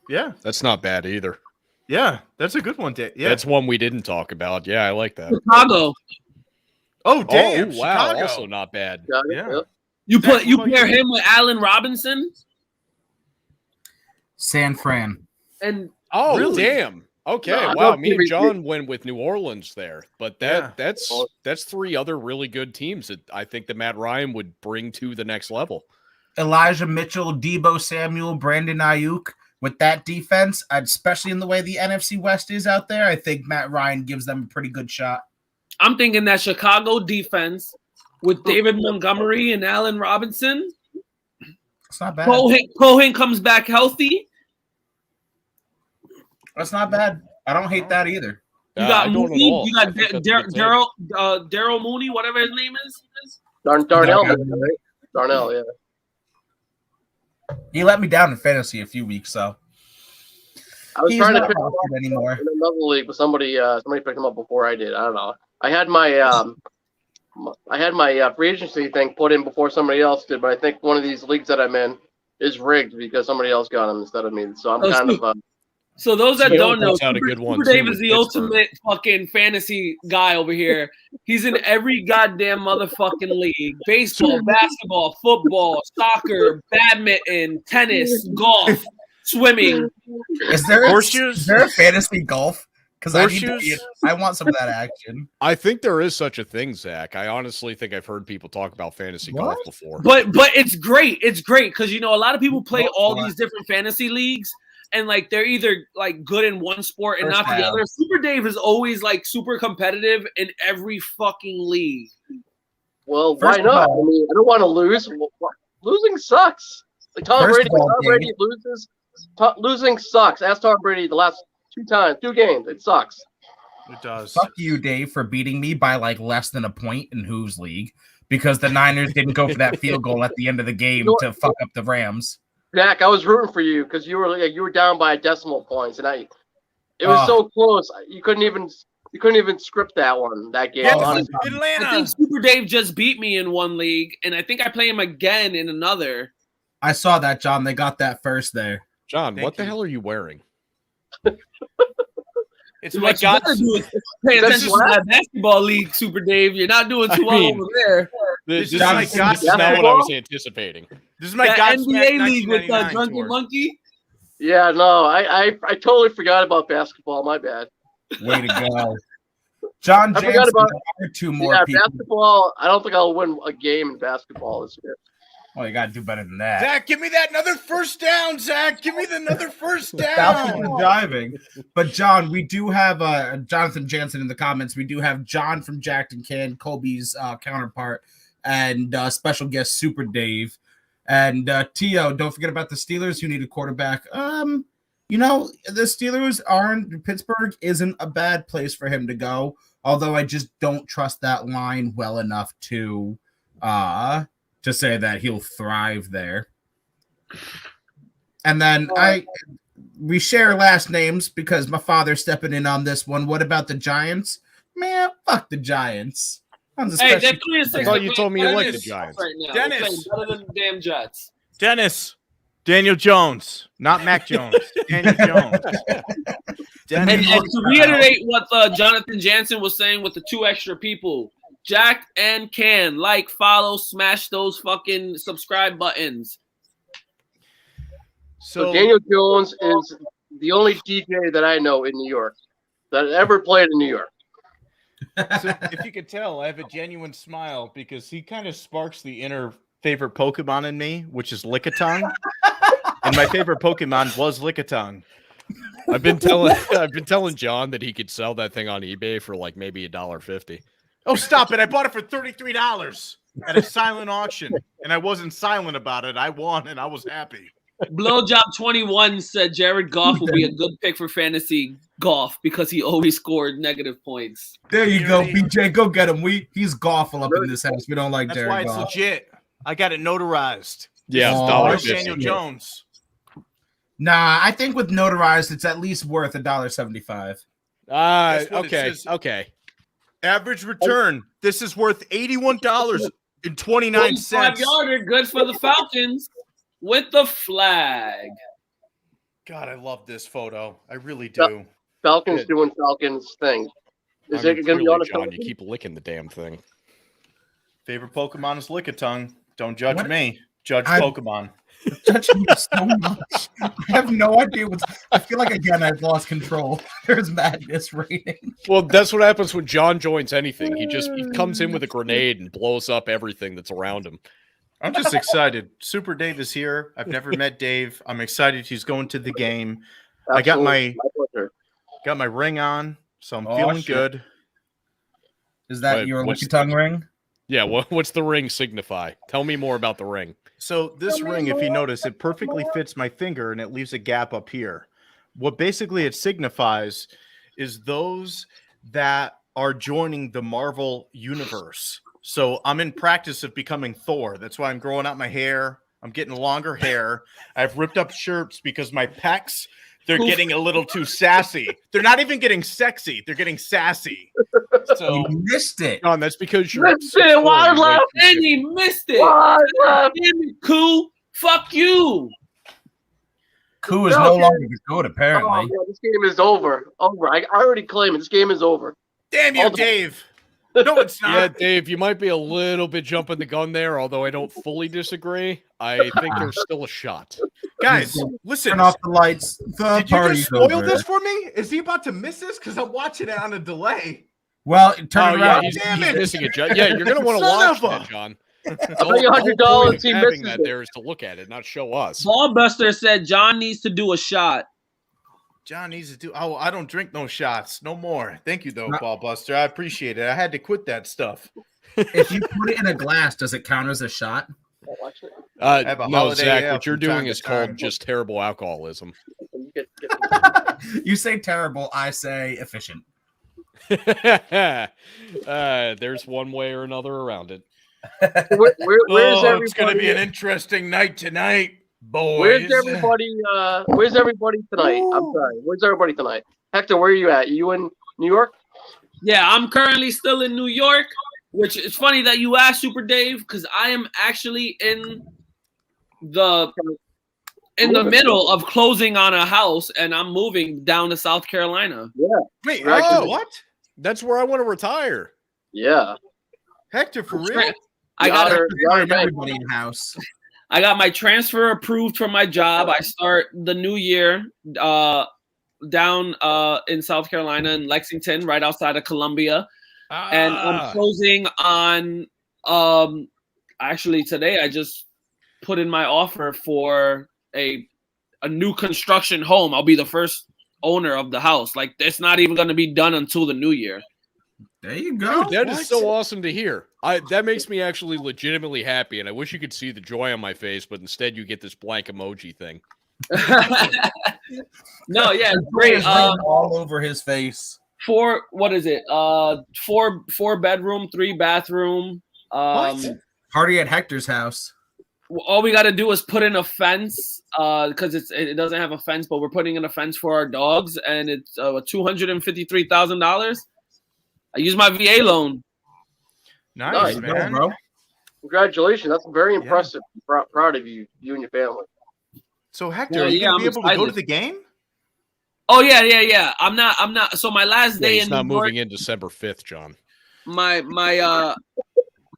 Yeah. That's not bad either. Yeah, that's a good one. Yeah. That's one we didn't talk about. Yeah, I like that. Chicago. Oh, damn. Oh, wow. Chicago. Also not bad. Yeah. You pair him with Allen Robinson? San Fran. And oh, really? Damn. Okay. No, Wow. Me and John went with New Orleans there. But that's three other really good teams that I think that Matt Ryan would bring to the next level. Elijah Mitchell, Deebo Samuel, Brandon Ayuk. With that defense, especially in the way the NFC West is out there, I think Matt Ryan gives them a pretty good shot. I'm thinking that Chicago defense with David Montgomery and Allen Robinson. It's not bad. Cohen comes back healthy. That's not bad. I don't hate that either. You got Mooney. You got Daryl Mooney, whatever his name is. Darnell, right? Darnell, yeah. He let me down in fantasy a few weeks, so I was trying to pick him up anymore. in another league, but somebody picked him up before I did. I don't know. I had my free agency thing put in before somebody else did, but I think one of these leagues that I'm in is rigged because somebody else got him instead of me. So I'm kind of. So those that don't know, Super Dave is the ultimate fucking fantasy guy over here. He's in every goddamn motherfucking league: baseball, basketball, football, soccer, badminton, tennis, golf, swimming. Is there a fantasy golf? Because I want some of that action. I think there is such a thing, Zach. I honestly think I've heard people talk about fantasy golf before. But it's great. It's great because a lot of people play all these different fantasy leagues. And like they're either like good in one sport and not the other. Super Dave is always like super competitive in every fucking league. Well, why not? I mean, I don't want to lose. Losing sucks. Like Tom Brady loses. Losing sucks. Ask Tom Brady the last two games. It sucks. It does. Fuck you, Dave, for beating me by like less than a point in whose league because the Niners didn't go for that field goal at the end of the game to fuck up the Rams. Jack, I was rooting for you because you were down by decimal points, and it was so close. You couldn't even script that game. I think Super Dave just beat me in one league, and I think I play him again in another. I saw that, John. They got that first there. John, what the hell are you wearing? It's my God. Pay attention to that basketball league, Super Dave. You're not doing too well over there. This is not what I was anticipating. This is my NBA league with Drunken Monkey. Yeah, no, I totally forgot about basketball. My bad. Way to go, John. I forgot about two more people. Basketball. I don't think I'll win a game in basketball this year. Oh, you got to do better than that. Zach, give me that another first down, Zach. Give me another first down. Driving. But, John, we do have Jonathan Jansen in the comments. We do have John from Jackson Can, Kobe's counterpart, and special guest Super Dave. And, Tio, don't forget about the Steelers who need a quarterback. The Steelers aren't – Pittsburgh isn't a bad place for him to go, although I just don't trust that line well enough to say that he'll thrive there. And then we share last names because my father's stepping in on this one. What about the Giants? Man, fuck the Giants. Hey, they're 3-6. I thought you told me you like the Giants. Right now. Dennis. Better than the damn Jets. Dennis. Daniel Jones, not Mac Jones. Daniel Jones. And to reiterate what Jonathan Jansen was saying with the 2 extra people, Jack and Can, like, follow, smash those fucking subscribe buttons. So Daniel Jones is the only DJ that I know in New York that ever played in New York. So if you could tell, I have a genuine smile because he kind of sparks the inner favorite Pokemon in me, which is Lickitung. And my favorite Pokemon was Lickitung. I've been telling John that he could sell that thing on eBay for like maybe $1.50. Oh, stop it. I bought it for $33 at a silent auction, and I wasn't silent about it. I won, and I was happy. Blowjob21 said Jared Goff will be a good pick for fantasy golf because he always scored negative points. There you go, BJ. Go get him. He's golful up in this house. We don't like That's Jared why it's Goff. legit. I got it notarized. Yeah, $1.50. Daniel Jones. Nah, I think with notarized, it's at least worth $1.75. Okay. Average return. This is worth $81.29. 5-yarder, good for the Falcons with the flag. God, I love this photo. I really do. Falcons doing Falcons thing. Is it going to be on a John? You keep licking the damn thing. Favorite Pokemon is Lickitung. Don't judge me. Judge Pokemon. Judging you so much. I have no idea I feel like again I've lost control. There's madness rating. Well, that's what happens when John joins anything. He comes in with a grenade and blows up everything that's around him. I'm just excited. Super Dave is here. I've never met Dave. I'm excited he's going to the game. Absolutely. I got my ring on, so I'm feeling good. Is that your Lickitung ring? Yeah, what's the ring signify? Tell me more about the ring. So this ring, if you notice, it perfectly fits my finger and it leaves a gap up here. What basically it signifies is those that are joining the Marvel universe. So I'm in practice of becoming Thor. That's why I'm growing out my hair. I'm getting longer hair. I've ripped up shirts because my pecs, they're getting a little too sassy. They're not even getting sexy. They're getting sassy. So you missed it. John, that's because you're And he missed it. Damn it, Koo. Fuck you. Koo is no longer good, apparently. Oh, yeah, this game is over. I already claim it. This game is over. Damn you, Dave. No, it's not. Yeah, Dave, you might be a little bit jumping the gun there, although I don't fully disagree. I think there's still a shot. Guys, listen. Turn off the lights. Did you just spoil this for me? Is he about to miss this? Because I'm watching it on a delay. Well, turn around. He's missing it, John. Yeah, you're going to want to watch that, John. $100 he misses that it. there is to look at it, not show us. Ballbuster said John needs to do a shot. John needs to do. Oh, I don't drink no shots. No more. Thank you, though, Ballbuster. I appreciate it. I had to quit that stuff. If you put it in a glass, does it count as a shot? No, Zach, what you're doing is called just terrible alcoholism. You say terrible, I say efficient. There's one way or another around it. Where's everybody? It's going to be an interesting night tonight, boys. Where's everybody? Where's everybody tonight? I'm sorry. Where's everybody tonight? Hector, where are you at? You in New York? Yeah, I'm currently still in New York, which is funny that you asked, Super Dave, because I am actually in the middle of closing on a house, and I'm moving down to South Carolina. Yeah. Wait, what? That's where I want to retire. Yeah. Hector, for real? I got everybody in house. I got my transfer approved from my job. I start the new year down in South Carolina in Lexington, right outside of Columbia. And I'm closing on actually today I just put in my offer for a new construction home. I'll be the first owner of the house. Like, it's not even going to be done until the new year. There you go. Dude, that is so awesome to hear. That makes me actually legitimately happy, and I wish you could see the joy on my face, but instead you get this blank emoji thing. No, yeah, it's great. All over his face. Four bedroom, 3 bathroom. Party at Hector's house. all we got to do is put in a fence because it doesn't have a fence, but we're putting in a fence for our dogs, and it's $253,000. I use my VA loan. Nice, man. Bro. Congratulations. That's very impressive. Proud of you and your family. So Hector, are you gonna be able to go to the game? Oh yeah. I'm not. So my last day he's in not New York, moving in December 5th, John. My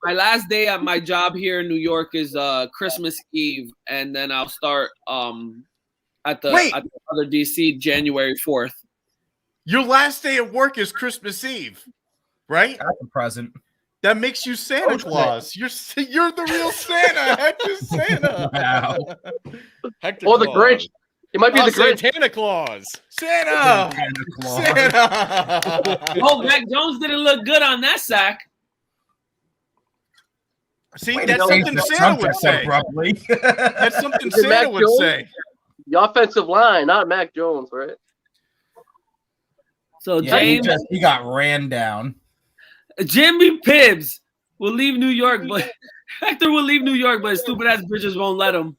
last day at my job here in New York is Christmas Eve, and then I'll start at the other DC January 4th. Your last day at work is Christmas Eve, right? That's a present. That makes you Santa Claus. You're the real Santa. Hector's Santa. Wow. Hector Oh, the Claus. Grinch. He might be the Grinch. Santa Claus. Santa. Oh, Mac Jones didn't look good on that sack. See, Wait, that's something Santa would say. Abruptly. That's something Is it Santa Mac would Jones? say. The offensive line, not Mac Jones, right? So Yeah, James, he got ran down. Jimmy Pibbes will leave New York, but Hector will leave New York, but his stupid ass bitches won't let him.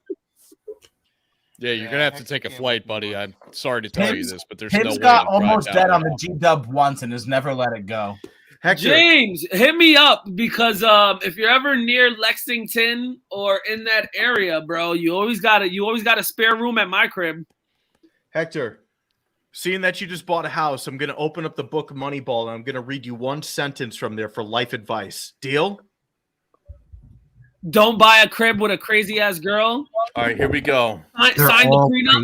Yeah, you're gonna have to take a flight, buddy. I'm sorry to tell you this, but there's no way. Pibbs got to drive almost down dead there. on the G-Dub once and has never let it go. Hector, James, hit me up because if you're ever near Lexington or in that area, bro, you always got a spare room at my crib. Hector, seeing that you just bought a house, I'm gonna open up the book Moneyball and I'm gonna read you one sentence from there for life advice. Deal? Don't buy a crib with a crazy ass girl. All right, here we go. Sign the prenup.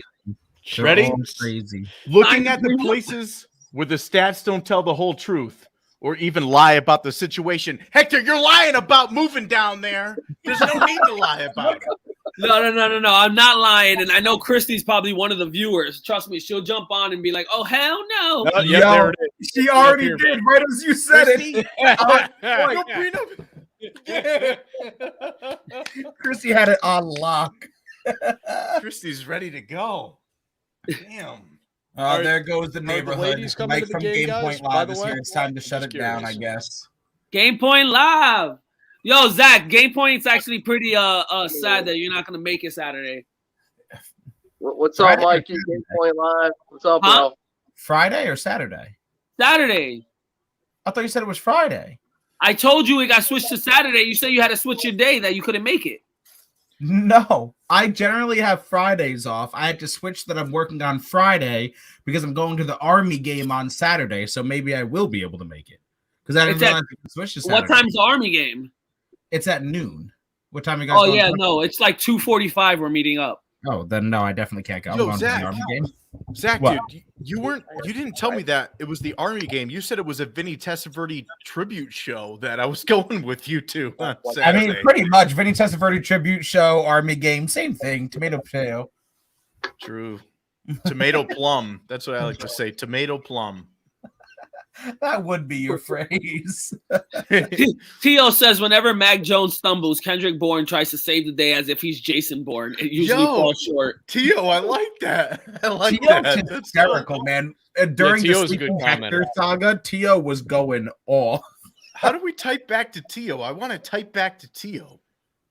Ready? Crazy. Looking at the places where the stats don't tell the whole truth or even lie about the situation. Hector, you're lying about moving down there. There's no need to lie about it. No. I'm not lying, and I know Christy's probably one of the viewers. Trust me, she'll jump on and be like, "Oh hell no!" Yeah, there it is. She already did right as you said Christy? it. No prenup. Chrissy had it on lock. Christy's ready to go. Damn. Oh, there goes the neighborhood. ladies coming Mike to the from game, Game guys, Point by Live the is way? here. It's time to shut it Just down, I curious. guess. Game Point Live. Yo, Zach, Game Point's actually pretty sad that you're not gonna make it Saturday. What's up, Mikey? Game Point Live. What's up, Huh? bro? Friday or Saturday? Saturday. I thought you said it was Friday. I told you it got switched to Saturday. You said you had to switch your day that you couldn't make it. No, I generally have Fridays off. I had to switch that I'm working on Friday because I'm going to the Army game on Saturday. So maybe I will be able to make it because I didn't realize I could switch to Saturday. What time's the Army game? It's at noon. What time are you guys? Oh going yeah, to? no, it's like 2:45. We're meeting up. Oh, then no, I definitely can't go. I'm Yo, going Zach. to the Army game. Zach, What? dude, you didn't tell me that it was the Army game. You said it was a Vinny Testaverde tribute show that I was going with you to. On I mean, Saturday. pretty much. Vinny Testaverde tribute show, Army game, same thing. Tomato potato. True. Tomato plum. That's what I like to say. Tomato plum. That would be your phrase. Tio says whenever Mac Jones stumbles, Kendrick Bourne tries to save the day as if he's Jason Bourne. It usually falls short. Tio, I like that. I like Tio's that. That's hysterical, man. During the Tio's a good Sleeping Hector comment. saga, Tio was going off. How do we type back to Tio? I want to type back to Tio.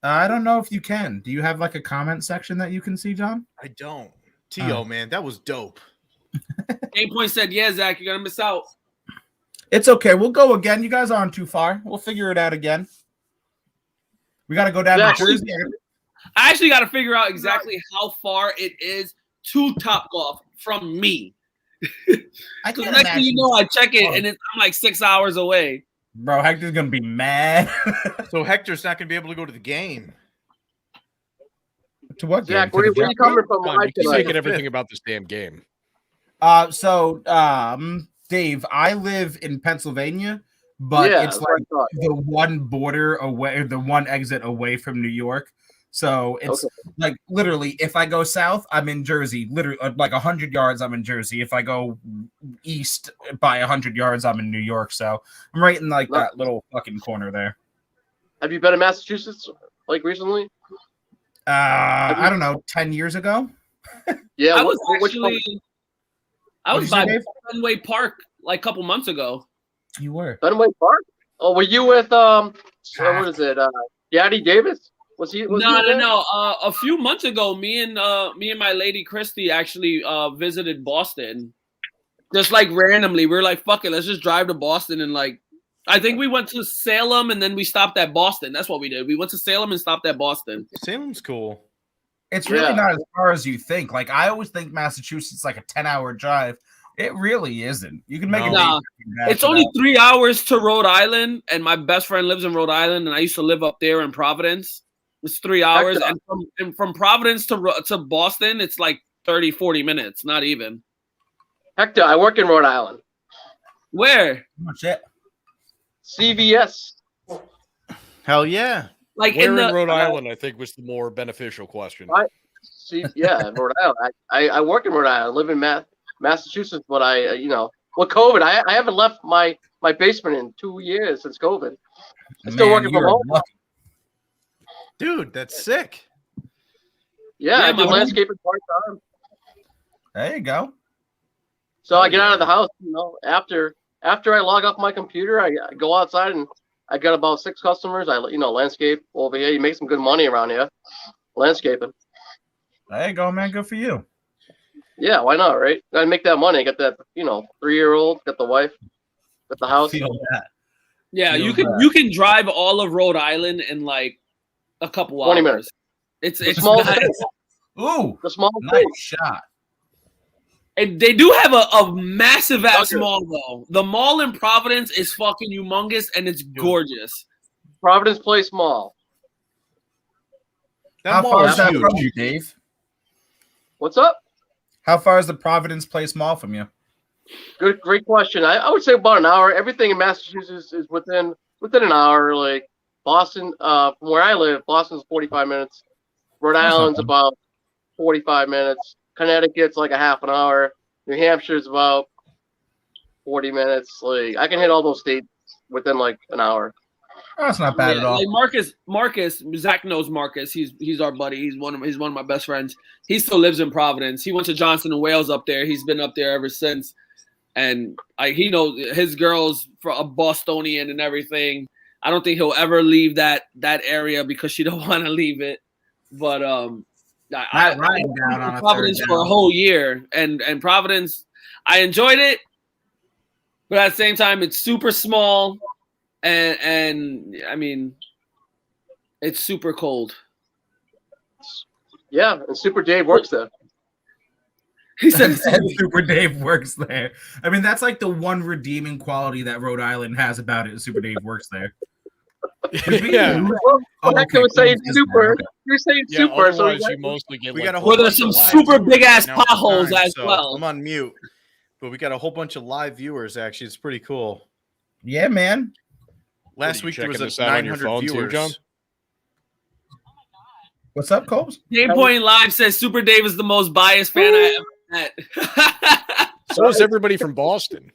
I don't know if you can. Do you have like a comment section that you can see, John? I don't. Tio, man, that was dope. Game Point said, "Yeah, Zach, you're gonna miss out." It's okay. We'll go again. You guys aren't too far. We'll figure it out again. We got to go down to Jersey. I actually got to figure out exactly how far it is to Top Golf from me. I Because can't next thing you know, I check it and I'm like 6 hours away. Bro, Hector's going to be mad. So Hector's not going to be able to go to the game. To what Zach, game? where To the you coming from? Come on, you keep making everything about this damn game. Dave, I live in Pennsylvania, but Yeah, it's that's what like I thought. the one border away, the one exit away from New York. So it's like literally, if I go south, I'm in Jersey. Literally, like 100 yards, I'm in Jersey. If I go east by 100 yards, I'm in New York. So I'm right in like that little fucking corner there. Have you been in Massachusetts like recently? I don't know, 10 years ago. Yeah, I was which by Fenway Park like a couple months ago. You were. Fenway Park? Oh, were you with what is it? Yadi Davis? Was he? No. A few months ago, me and my lady Christy actually visited Boston. Just like randomly, we were like, "Fuck it, let's just drive to Boston." And like, I think we went to Salem and then we stopped at Boston. That's what we did. We went to Salem and stopped at Boston. Salem's cool. It's really not as far as you think. Like I always think Massachusetts is like a 10-hour drive. It really isn't. You can make it. It's only 3 hours to Rhode Island, and my best friend lives in Rhode Island, and I used to live up there in Providence. It's 3 hours, and from Providence to Boston, it's like 30, 40 minutes, not even. Hector, I work in Rhode Island. Where? What's it? CVS. Hell yeah. Like where in Rhode Island, I think was the more beneficial question. Rhode Island. I work in Rhode Island. I live in Massachusetts, but with COVID, I haven't left my basement in 2 years since COVID. I'm still working from home. Lucky. Dude, that's sick. Yeah, I do landscaping part-time. There you go. So I get out of the house, after I log off my computer, I go outside and I got about 6 customers. I landscape over here. You make some good money around here, landscaping. There you go, man. Good for you. Yeah, why not, right? I make that money. Get that, 3-year-old, get the wife, get the house. Feel that. Yeah, you can drive all of Rhode Island in like a couple 20 hours. minutes. It's small nice. Ooh, the small nice shot. And they do have a massive ass mall though. The mall in Providence is fucking humongous and it's gorgeous. Providence Place Mall. How far is that from you, Dave? What's up? How far is the Providence Place Mall from you? Great question. I would say about an hour. Everything in Massachusetts is within an hour. Like Boston, from where I live, Boston's 45 minutes. Rhode Island's about 45 minutes. Connecticut's like a half an hour. New Hampshire's about 40 minutes. Like I can hit all those states within like an hour. That's not bad at all. Like Marcus, Zach knows Marcus. He's our buddy. He's one of my best friends. He still lives in Providence. He went to Johnson and Wales up there. He's been up there ever since. And he knows his girl's a Bostonian and everything. I don't think he'll ever leave that area because she don't want to leave it. But I down on Providence for a whole year, and Providence, I enjoyed it, but at the same time, it's super small, and I mean, it's super cold. Yeah, and Super Dave works there. He said Super Dave works there. I mean, that's like the one redeeming quality that Rhode Island has about it. Super Dave works there. Yeah. Was saying super. You're saying super. So you mostly get. We got a whole there's some super big ass potholes as well. I'm on mute, but we got a whole bunch of live viewers. Actually, it's pretty cool. Yeah, man. Last week there was a on your 900 phone viewers. too, John? What's up, Colbs? Game Point Live says Super Dave is the most biased fan I ever met. So is everybody from Boston.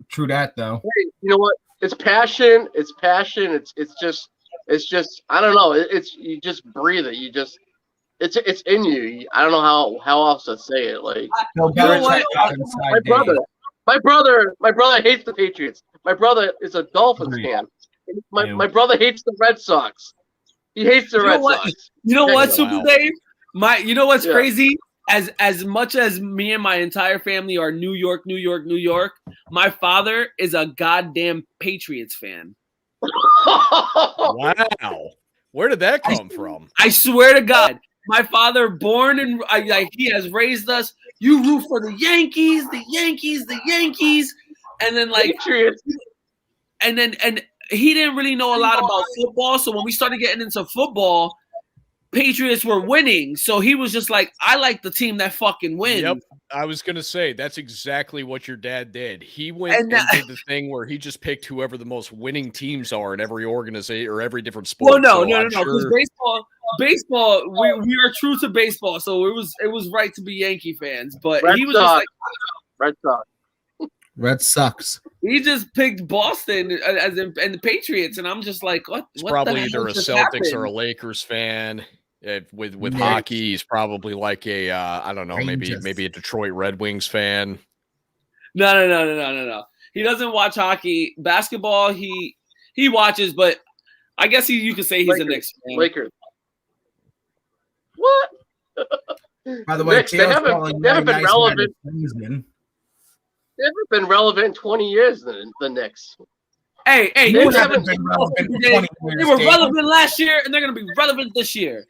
True that, though. Hey, you know what? It's passion. It's passion. It's just. I don't know. You just breathe it. You just. It's in you. I don't know how else to say it. Like my brother hates the Patriots. My brother is a Dolphins fan. My brother hates the Red Sox. He hates the Red Sox. You know what, Super Dave? You know what's crazy? As much as me and my entire family are New York, my father is a goddamn Patriots fan. Wow. Where did that come from? I swear to God, my father born and he has raised us. You root for the Yankees, and then like Patriots. And he didn't really know a lot about football. So when we started getting into football, Patriots were winning. So he was just like, I like the team that fucking wins. Yep. I was going to say, that's exactly what your dad did. He went and did the thing where he just picked whoever the most winning teams are in every organization or every different sport. Well, no. Because baseball, we are true to baseball. So it was right to be Yankee fans. But he was just like, Red Sox. Red Sox. He just picked Boston and the Patriots, and I'm just like, what? It's probably either a Celtics or a Lakers fan. With hockey, he's probably like a I don't know, maybe a Detroit Red Wings fan. No. He doesn't watch hockey. Basketball, he watches, but I guess you could say he's a Knicks fan. Lakers. What? By the way, Knicks, they haven't been relevant. They haven't been relevant in 20 years. The Knicks. Hey, They you haven't been relevant in 20 years. They were relevant last year, and they're going to be relevant this year.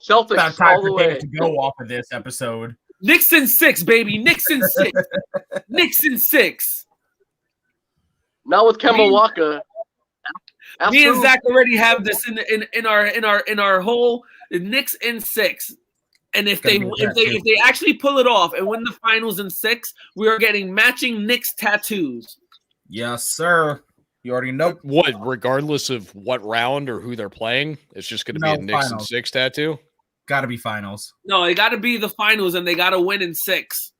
Celtics About time all the for way. Dave to go off of this episode. Knicks in 6, baby. Knicks in 6. Knicks in 6. Not with Kemba Walker. Me and Zach already have this in our whole Knicks in 6. And if they actually pull it off and win the finals in 6, we are getting matching Knicks tattoos. Yes, sir. You already know. What, regardless of what round or who they're playing, it's just going to be a Knicks in 6 tattoo? Got to be finals. No, it got to be the finals, and they got to win in 6.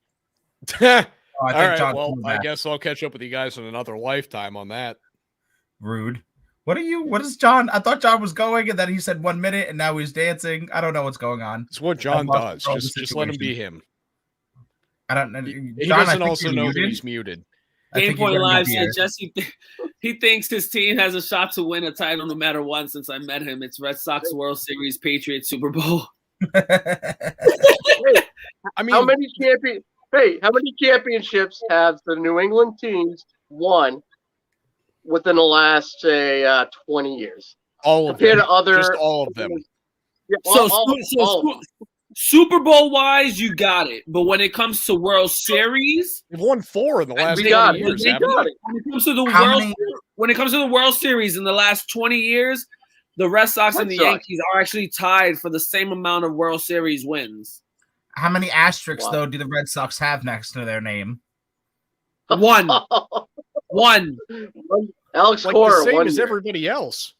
All right, I guess I'll catch up with you guys in another lifetime on that. Rude. What is John? I thought John was going, and then he said 1 minute, and now he's dancing. I don't know what's going on. It's what John does. Just let him be him. I don't know. He doesn't also know that he's muted. Game Point Live said Jesse, he thinks his team has a shot to win a title no matter what. Since I met him, it's Red Sox World Series, Patriots Super Bowl. I mean, how many championships have the New England teams won within the last, say, 20 years? All of compared them. to other, just all of them. Yeah, Super Bowl wise, you got it. But when it comes to World Series, they've won 4 in the last 20 years. When it comes to the World Series in the last 20 years, the Red Sox and the Yankees are actually tied for the same amount of World Series wins. How many asterisks, though, do the Red Sox have next to their name? 1. 1. Alex Cora, the same as everybody else.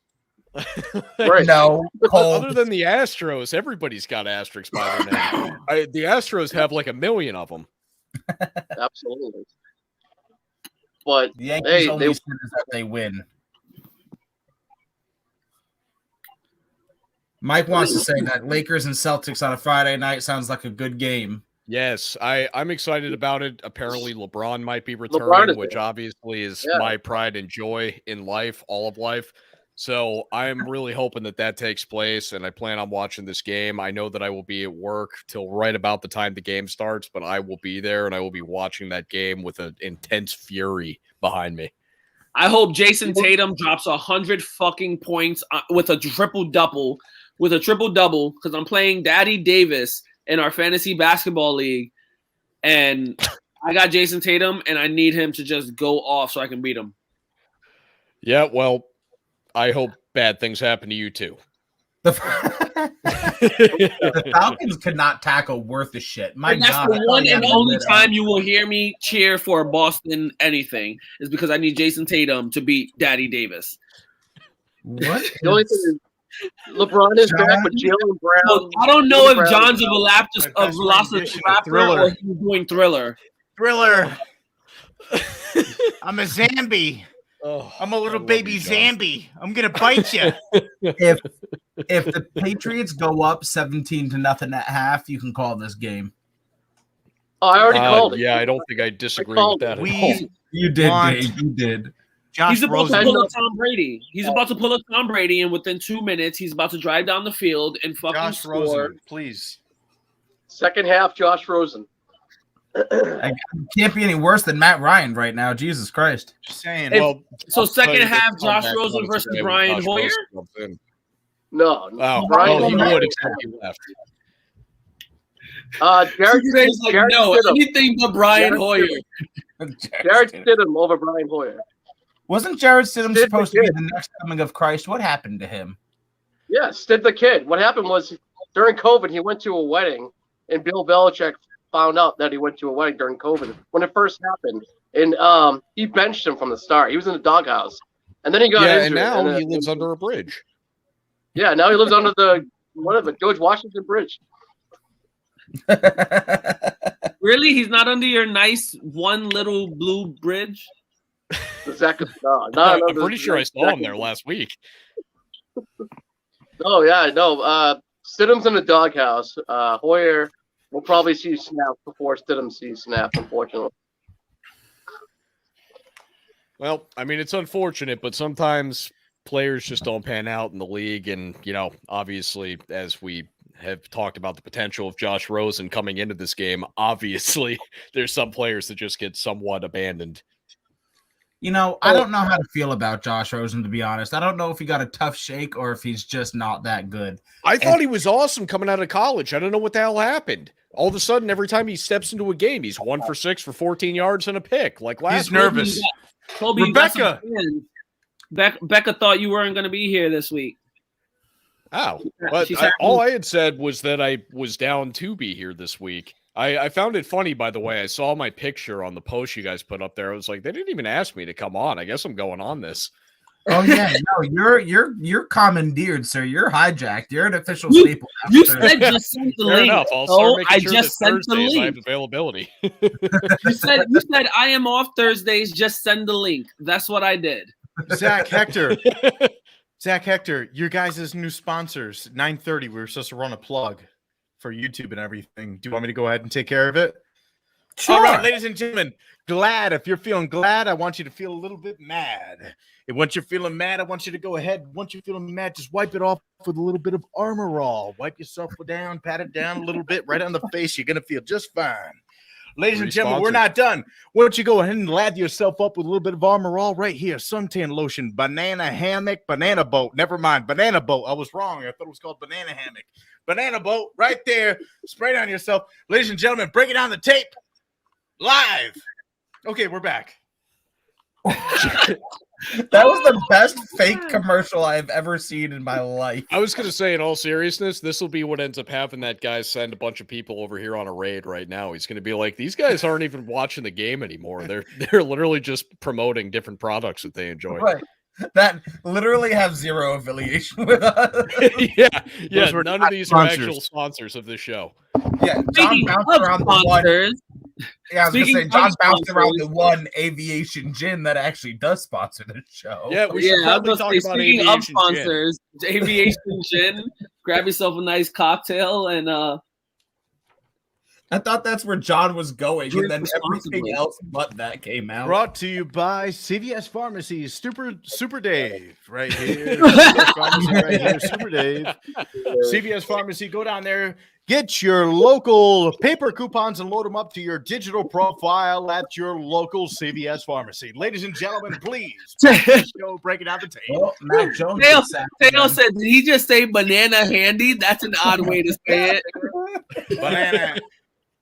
Right. No. Other than the Astros, everybody's got asterisks by their name. The Astros have like 1 million of them. Absolutely. But the Yankees only says that they win. Mike wants to say that Lakers and Celtics on a Friday night sounds like a good game. Yes, I'm excited about it. Apparently, LeBron might be returning, which obviously is my pride and joy in life, all of life. So I'm really hoping that takes place, and I plan on watching this game. I know that I will be at work till right about the time the game starts, but I will be there, and I will be watching that game with an intense fury behind me. I hope Jason Tatum drops 100 fucking points with a triple-double, because I'm playing Daddy Davis in our fantasy basketball league, and I got Jason Tatum, and I need him to just go off so I can beat him. Yeah, well, I hope bad things happen to you too. The Falcons could not tackle worth a shit. My that's God, the one and only time you will hear me cheer for Boston anything is because I need Jason Tatum to beat Daddy Davis. What? The only thing is LeBron is back with Jalen Brown. So I don't know if John's a velocity rapper or he's doing Thriller. Thriller. I'm a Zambi. Oh, I'm a little baby Zambi. I'm gonna bite you. If the Patriots go up 17-0 at half, you can call this game. Oh, I already called it. Yeah, I don't think I disagree with that. You did, Dave. You did. He's about to pull up Tom Brady. He's about to pull up Tom Brady, and within 2 minutes, he's about to drive down the field and fucking score. Rosen, please. Second half, Josh Rosen. I can't be any worse than Matt Ryan right now. Jesus Christ. Just saying. So second half, Josh Rosen versus Brian Hoyer? No. Oh, Brian he would except he left. Jared anything but Brian Hoyer. Jared Stidham over Brian Hoyer. Wasn't Jared Stidham supposed to be the next coming of Christ? What happened to him? Yeah, Stid the kid. What happened was during COVID, he went to a wedding, and Bill Belichick found out that he went to a wedding during COVID when it first happened, and he benched him from the start. He was in the doghouse, and then he got injured. And now he lives under a bridge. Yeah, now he lives under the George Washington Bridge. Really? He's not under your nice one little blue bridge? Exactly. I'm pretty sure I saw him there last week. Oh yeah, no. Stidham's in the doghouse. Hoyer will probably see snaps before Stidham sees snaps, unfortunately. Well, I mean, it's unfortunate, but sometimes players just don't pan out in the league. And, obviously, as we have talked about the potential of Josh Rosen coming into this game, obviously there's some players that just get somewhat abandoned. I don't know how to feel about Josh Rosen, to be honest. I don't know if he got a tough shake or if he's just not that good. I thought he was awesome coming out of college. I don't know what the hell happened. All of a sudden, every time he steps into a game, he's 1 for 6 for 14 yards and a pick. Like last He's nervous. Kobe, Rebecca. Becca thought you weren't going to be here this week. Oh, but all I had said was that I was down to be here this week. I found it funny, by the way. I saw my picture on the post you guys put up there. I was like, they didn't even ask me to come on. I guess I'm going on this. Oh yeah, no, you're commandeered, sir. You're hijacked. You're an official staple. You said just send the Fair link. enough. I'll start making I sure just that sent the Thursdays I link. have availability. You said I am off Thursdays. Just send the link. That's what I did. Zach Hector, your guys' new sponsors. 9:30. We were supposed to run a plug for YouTube and everything. Do you want me to go ahead and take care of it? Sure. All right, ladies and gentlemen. Glad. If you're feeling glad, I want you to feel a little bit mad. And once you're feeling mad, I want you to go ahead. Once you're feeling mad, just wipe it off with a little bit of Armor All. Wipe yourself down, pat it down a little bit, right on the face. You're gonna feel just fine. Ladies and gentlemen, we're not done. Why don't you go ahead and lather yourself up with a little bit of Armor All right here. Suntan lotion, banana hammock, banana boat. Never mind, banana boat. I was wrong. I thought it was called banana hammock. Banana boat right there. Spray it on yourself. Ladies and gentlemen, break it down the tape. Live. Okay, we're back. That was the best fake commercial I've ever seen in my life. I was going to say, in all seriousness, this will be what ends up having that guy send a bunch of people over here on a raid right now. He's going to be like, these guys aren't even watching the game anymore. They're literally just promoting different products that they enjoy. Right. That literally have zero affiliation with us. yeah. Those were None not of these sponsors. are actual sponsors of this show. Yeah, John Speaking bounced of around the one. sponsors, Yeah, I was gonna speaking say John of bounced around the sponsors- one aviation gin that actually does sponsor the show. Yeah, we should I was probably gonna talk say, about speaking of aviation gin. sponsors, Aviation Gin. Grab yourself a nice cocktail and I thought that's where John was going, Drink and then everything responsibly. else but that came out. Brought to you by CVS Pharmacy, Super Dave, right here. CVS Pharmacy, right here, Super Dave. CVS Pharmacy, go down there, get your local paper coupons and load them up to your digital profile at your local CVS Pharmacy. Ladies and gentlemen, please, show breaking out the tape. Oh, Mac Jones. Tail, is sacked Tail again. said, did he just say banana handy? That's an odd way to say it. Banana,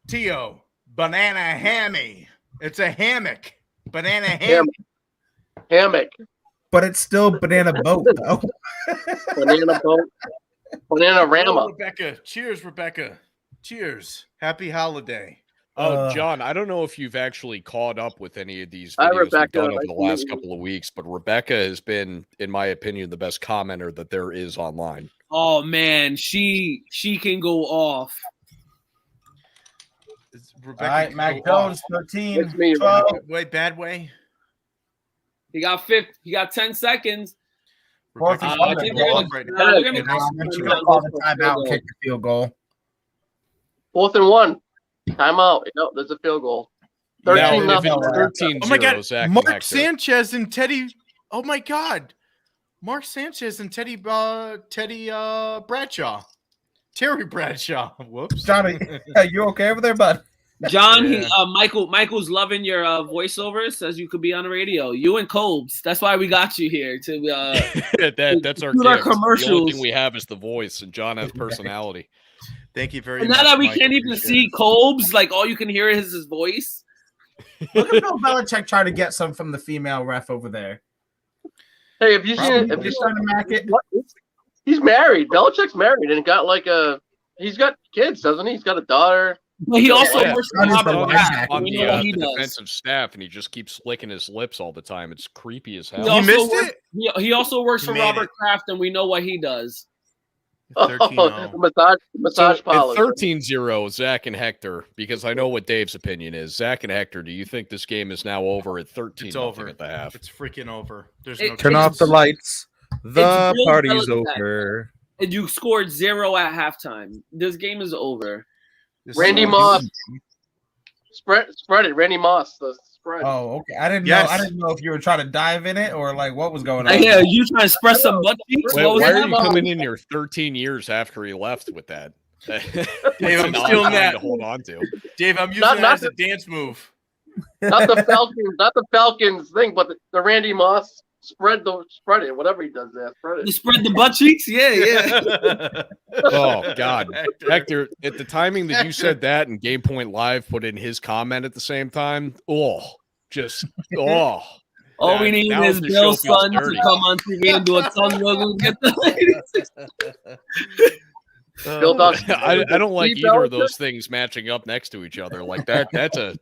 Tio, banana hammy. It's a hammock. Banana hammock. Hammock, But it's still banana boat though. banana boat, banana Oh, rama. Rebecca. Cheers, Rebecca. Cheers. Happy holiday. John, I don't know if you've actually caught up with any of these Hi, videos we've Rebecca. done over Nice the to last meet you. couple of weeks, but Rebecca has been, in my opinion, the best commenter that there is online. Oh man, she can go off. Is All Rebecca right, Mac go off? Jones, 13, It's me, 12. Wait, bad way. He got 10 seconds. Fourth Rebecca's and about one, to they're go gonna- off right they're now. gonna- And I sent You you gotta call the timeout and kick the field goal. 4th and 1. Timeout. No, there's a field goal. 13 Now, if nothing. it's 13-0, Oh my God, Zach and Mark Hector. Sanchez and Teddy. Oh my God, Mark Sanchez and Teddy Bradshaw, Terry Bradshaw. Whoops, Johnny, are you okay over there, bud? John, Yeah. Michael's loving your voiceovers, says you could be on the radio. You and Cobes. That's why we got you here to That's our do our gift. The only commercials. thing we have is the voice, and John has personality. Thank you very And much. now that we Mike. can't even Appreciate see it. Cobes, like all you can hear is his voice. Look at Bill Belichick trying to get some from the female ref over there. Hey, have you seen? Have you He's seen? trying to mac it. What? He's married. Belichick's married and got like he's got kids, doesn't he? He's got a daughter. But he also Yeah. works That for is Robert the Kraft. linebacker. On We the, know what he the does. defensive staff, and he just keeps licking his lips all the time. It's creepy as hell. He You also missed works, it? He also works You for made Robert it. Kraft, and we know what he does. 13-0. Massage So parlor. at 13-0, Zach and Hector, because I know what Dave's opinion is. Zach and Hector, do you think this game is now over at 13 It's over at the half? It's freaking over. There's It- no Turn chance. off the lights. The Bill party's Belichick. over. And you scored 0 at halftime. This game is over. This Randy sucks. Moss. Spread it. Randy Moss, the spread. Oh, okay. I didn't Yes. know. I didn't know if you were trying to dive in it or like what was going on. Yeah, you trying to express some butt cheeks? Wait, What was why that are you about? coming in here 13 years after he left with that? Dave, I'm That's an odd stealing time that. to hold on to. Dave, I'm using Not that as the- a dance move. Not the Falcons thing, but the Randy Moss spread it, whatever he does there, spread You it. spread the butt cheeks? Yeah. Oh God, Hector! At the timing that you said that, and Game Point Live put in his comment at the same time. All we need now is the Bill's show feels son dirty. to come on TV and do a tongue wiggle and get the ladies. Bill Doss- I don't like Steve either of Belichick? those things matching up next to each other like that. That's a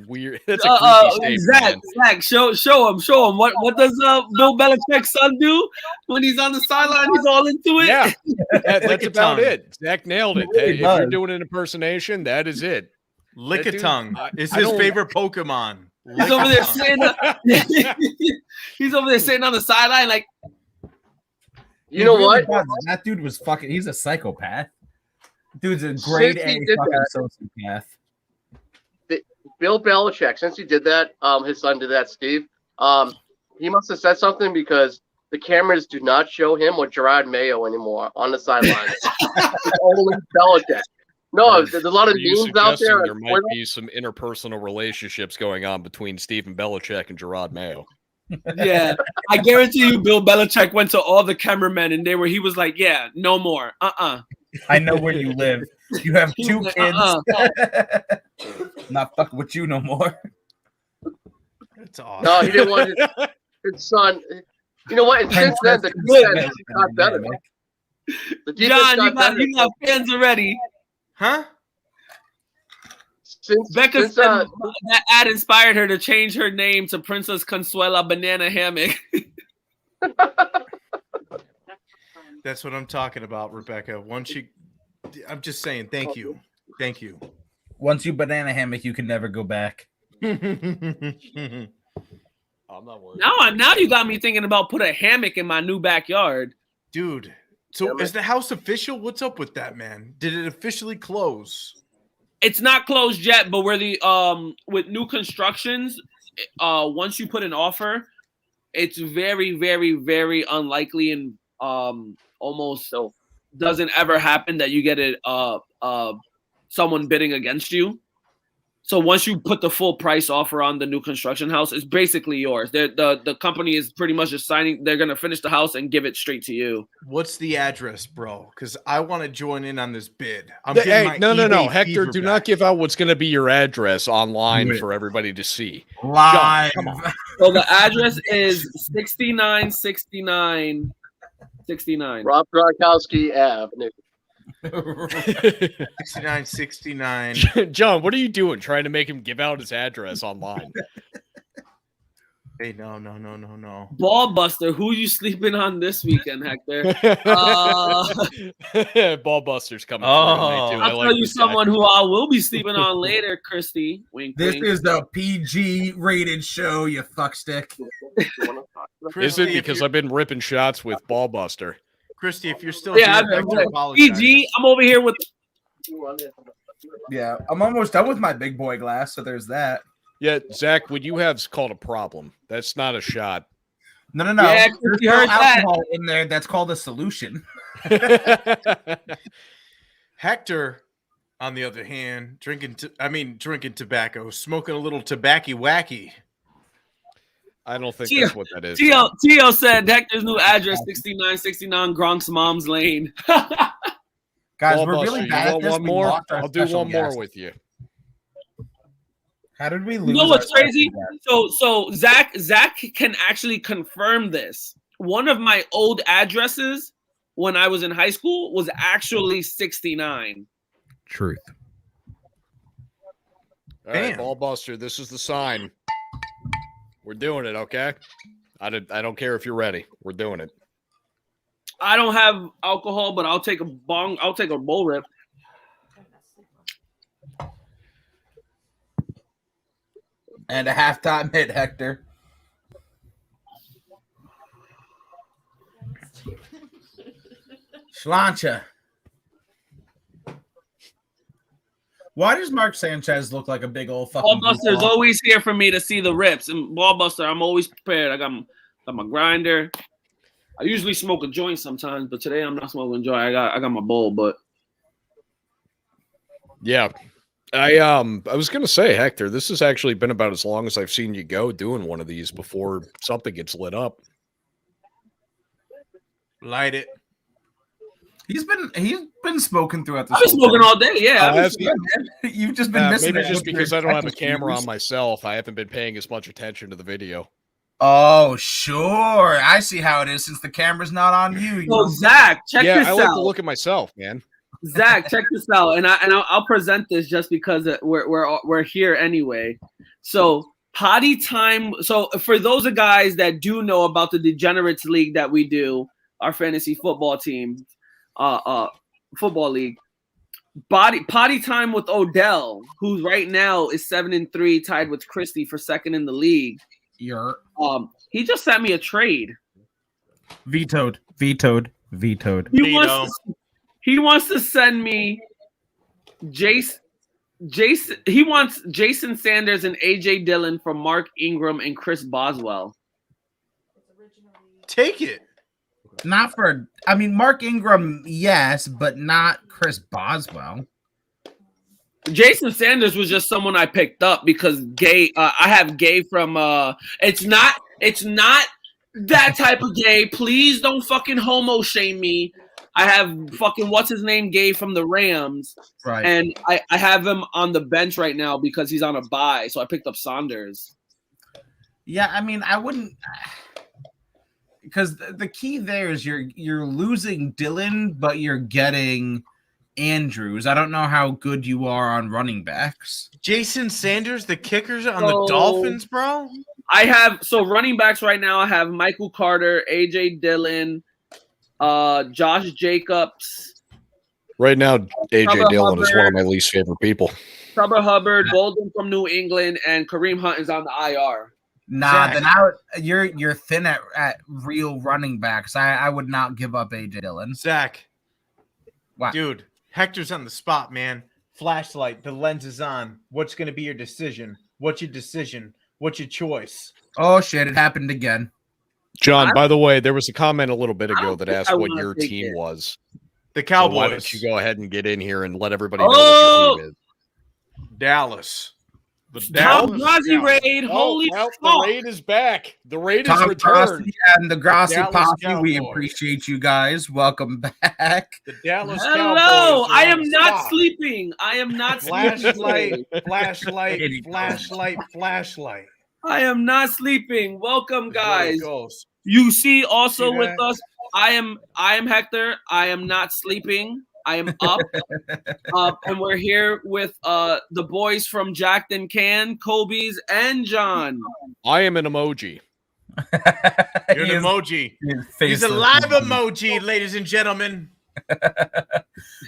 weird. That's a creepy statement. Zach, show him. What does Bill Belichick's son do when he's on the sideline? He's all into it. Yeah, that's Lick a about tongue. it. Zach nailed it. Really If you're does. doing an impersonation, that is it. Lick That a dude- tongue. It's I his don't- favorite Pokemon. He's over there sitting on the sideline like, You know what? That dude was fucking. He's a psychopath. Dude's a grade Since he A did fucking sociopath. Bill Belichick, since he did that, his son did that, Steve. He must have said something because the cameras do not show him or Gerard Mayo anymore on the sideline. It's only Belichick. No, there's a lot of Are you memes out suggesting there. there on might Twitter. be some interpersonal relationships going on between Stephen Belichick and Gerard Mayo? yeah. I guarantee you, Bill Belichick went to all the cameramen and he was like, yeah, no more. I know where you live. You have He two was kids. like, Not fucking with you no more. That's awesome. No, he didn't want his son. You know what? And since then, the defense got better. The defense John, got better. you got fans already. Huh? Becca said that ad inspired her to change her name to Princess Consuela Banana Hammock. That's what I'm talking about, Rebecca. I'm just saying, thank you. Once you banana hammock, you can never go back. I'm not worried. Now you got me thinking about put a hammock in my new backyard. Dude, so is the house official? What's up with that, man? Did it officially close? It's not closed yet, but where the with new constructions, once you put an offer, it's very, very, very unlikely and almost doesn't ever happen that you get it someone bidding against you. So once you put the full price offer on the new construction house, it's basically yours. The company is pretty much just signing. They're gonna finish the house and give it straight to you. What's the address, bro? Because I want to join in on this bid. Hey, no, eBay Hector, fever do back. not give out what's going to be your address online for everybody to see. Live. Come on. So the address is 6969 Rob Gronkowski Avenue. 6969. John, what are you doing? Trying to make him give out his address online? Hey, no. Ball buster. Who you sleeping on this weekend, Hector? Ballbuster's coming. Oh. through, mate, too. I I'll like tell you this guy. someone who I will be sleeping on later, Christy. Wink, This wink. is the PG rated show, you fuckstick. Is Christy, it if because you're- I've been ripping shots with Ballbuster? Christy, if you're still Yeah, here, I'm I apologize. PG. I'm over here with. Yeah, I'm almost done with my big boy glass, so there's that. Yeah, Zach, what you have is called a problem. That's not a shot. No. Yeah, There's you no heard that. alcohol in there. That's called a solution. Hector, on the other hand, drinking tobacco, smoking a little tobacco wacky. I don't think Tio- that's what that is. Tio said Hector's new address 6969 Gronk's Mom's Lane. Guys, Ballbuster, we're really you bad at want this. one We more? lost our I'll do special one more guest. with you. How did we You lose? know what's our crazy? special guest? So Zach can actually confirm this. One of my old addresses when I was in high school was actually 69. Truth. All right, Damn. Ballbuster, this is the sign. We're doing it, okay? I don't care if you're ready. We're doing it. I don't have alcohol, but I'll take a bong. I'll take a bowl rip. And a halftime hit, Hector. Slancha. Why does Mark Sanchez look like a big old fucking Ballbuster's always here for me to see the rips. And Ballbuster, I'm always prepared. I got my grinder. I usually smoke a joint sometimes, but today I'm not smoking a joint. I got my bowl, but yeah. I was gonna say, Hector, this has actually been about as long as I've seen you go doing one of these before something gets lit up. Light it. He's been smoking throughout the. I've been smoking all day. Yeah, you've just been missing. Maybe just because I don't have a camera on myself, I haven't been paying as much attention to the video. Oh, sure. I see how it is since the camera's not on you. So Zach, check this out. Yeah, I like to look at myself, man. Zach, check this out, and I'll present this just because we're here anyway. So potty time. So for those of guys that do know about the Degenerates League that we do, our fantasy football team, football league, potty time with Odell, who right now is 7-3, tied with Christie for second in the league. He just sent me a trade. Vetoed. He wants to send me Jason. He wants Jason Sanders and AJ Dillon from Mark Ingram and Chris Boswell. Take it. Not for. I mean, Mark Ingram, yes, but not Chris Boswell. Jason Sanders was just someone I picked up because Gay. I have Gay from. It's not that type of Gay. Please don't fucking homo shame me. I have fucking what's his name Gay from the Rams, right? And I have him on the bench right now because he's on a bye. So I picked up Saunders. Yeah, I mean, I wouldn't. Because the key there is you're losing Dillon, but you're getting Andrews. I don't know how good you are on running backs. Jason Sanders, the kickers on the Dolphins, bro. I have running backs right now. I have Michael Carter, AJ Dillon, Josh Jacobs. Right now, AJ Dillon is one of my least favorite people. Trevor Hubbard, Bolden from New England, and Kareem Hunt is on the IR. Nah, then you're thin at real running backs. I would not give up AJ Dillon. Zach, what? Dude, Hector's on the spot, man. Flashlight, the lens is on. What's going to be your decision? What's your decision? What's your choice? Oh shit! It happened again. John, by the way, there was a comment a little bit ago that asked what your team was. The Cowboys. So why don't you go ahead and get in here and let everybody know what your team is? Dallas. Tom Grassi raid. Holy fuck. The raid is back. The raid is returned. And the Grassi Posse, Cowboys. We appreciate you guys. Welcome back. The Dallas Hello. Cowboys. I am not sleeping. I am not sleeping. Flashlight. I am not sleeping. Welcome, guys. You see also with us, I am Hector. I am not sleeping. I am up. And we're here with the boys from Jacked and Can, Kobe's and John. I am an emoji. You're an emoji. He's a live emoji, ladies and gentlemen.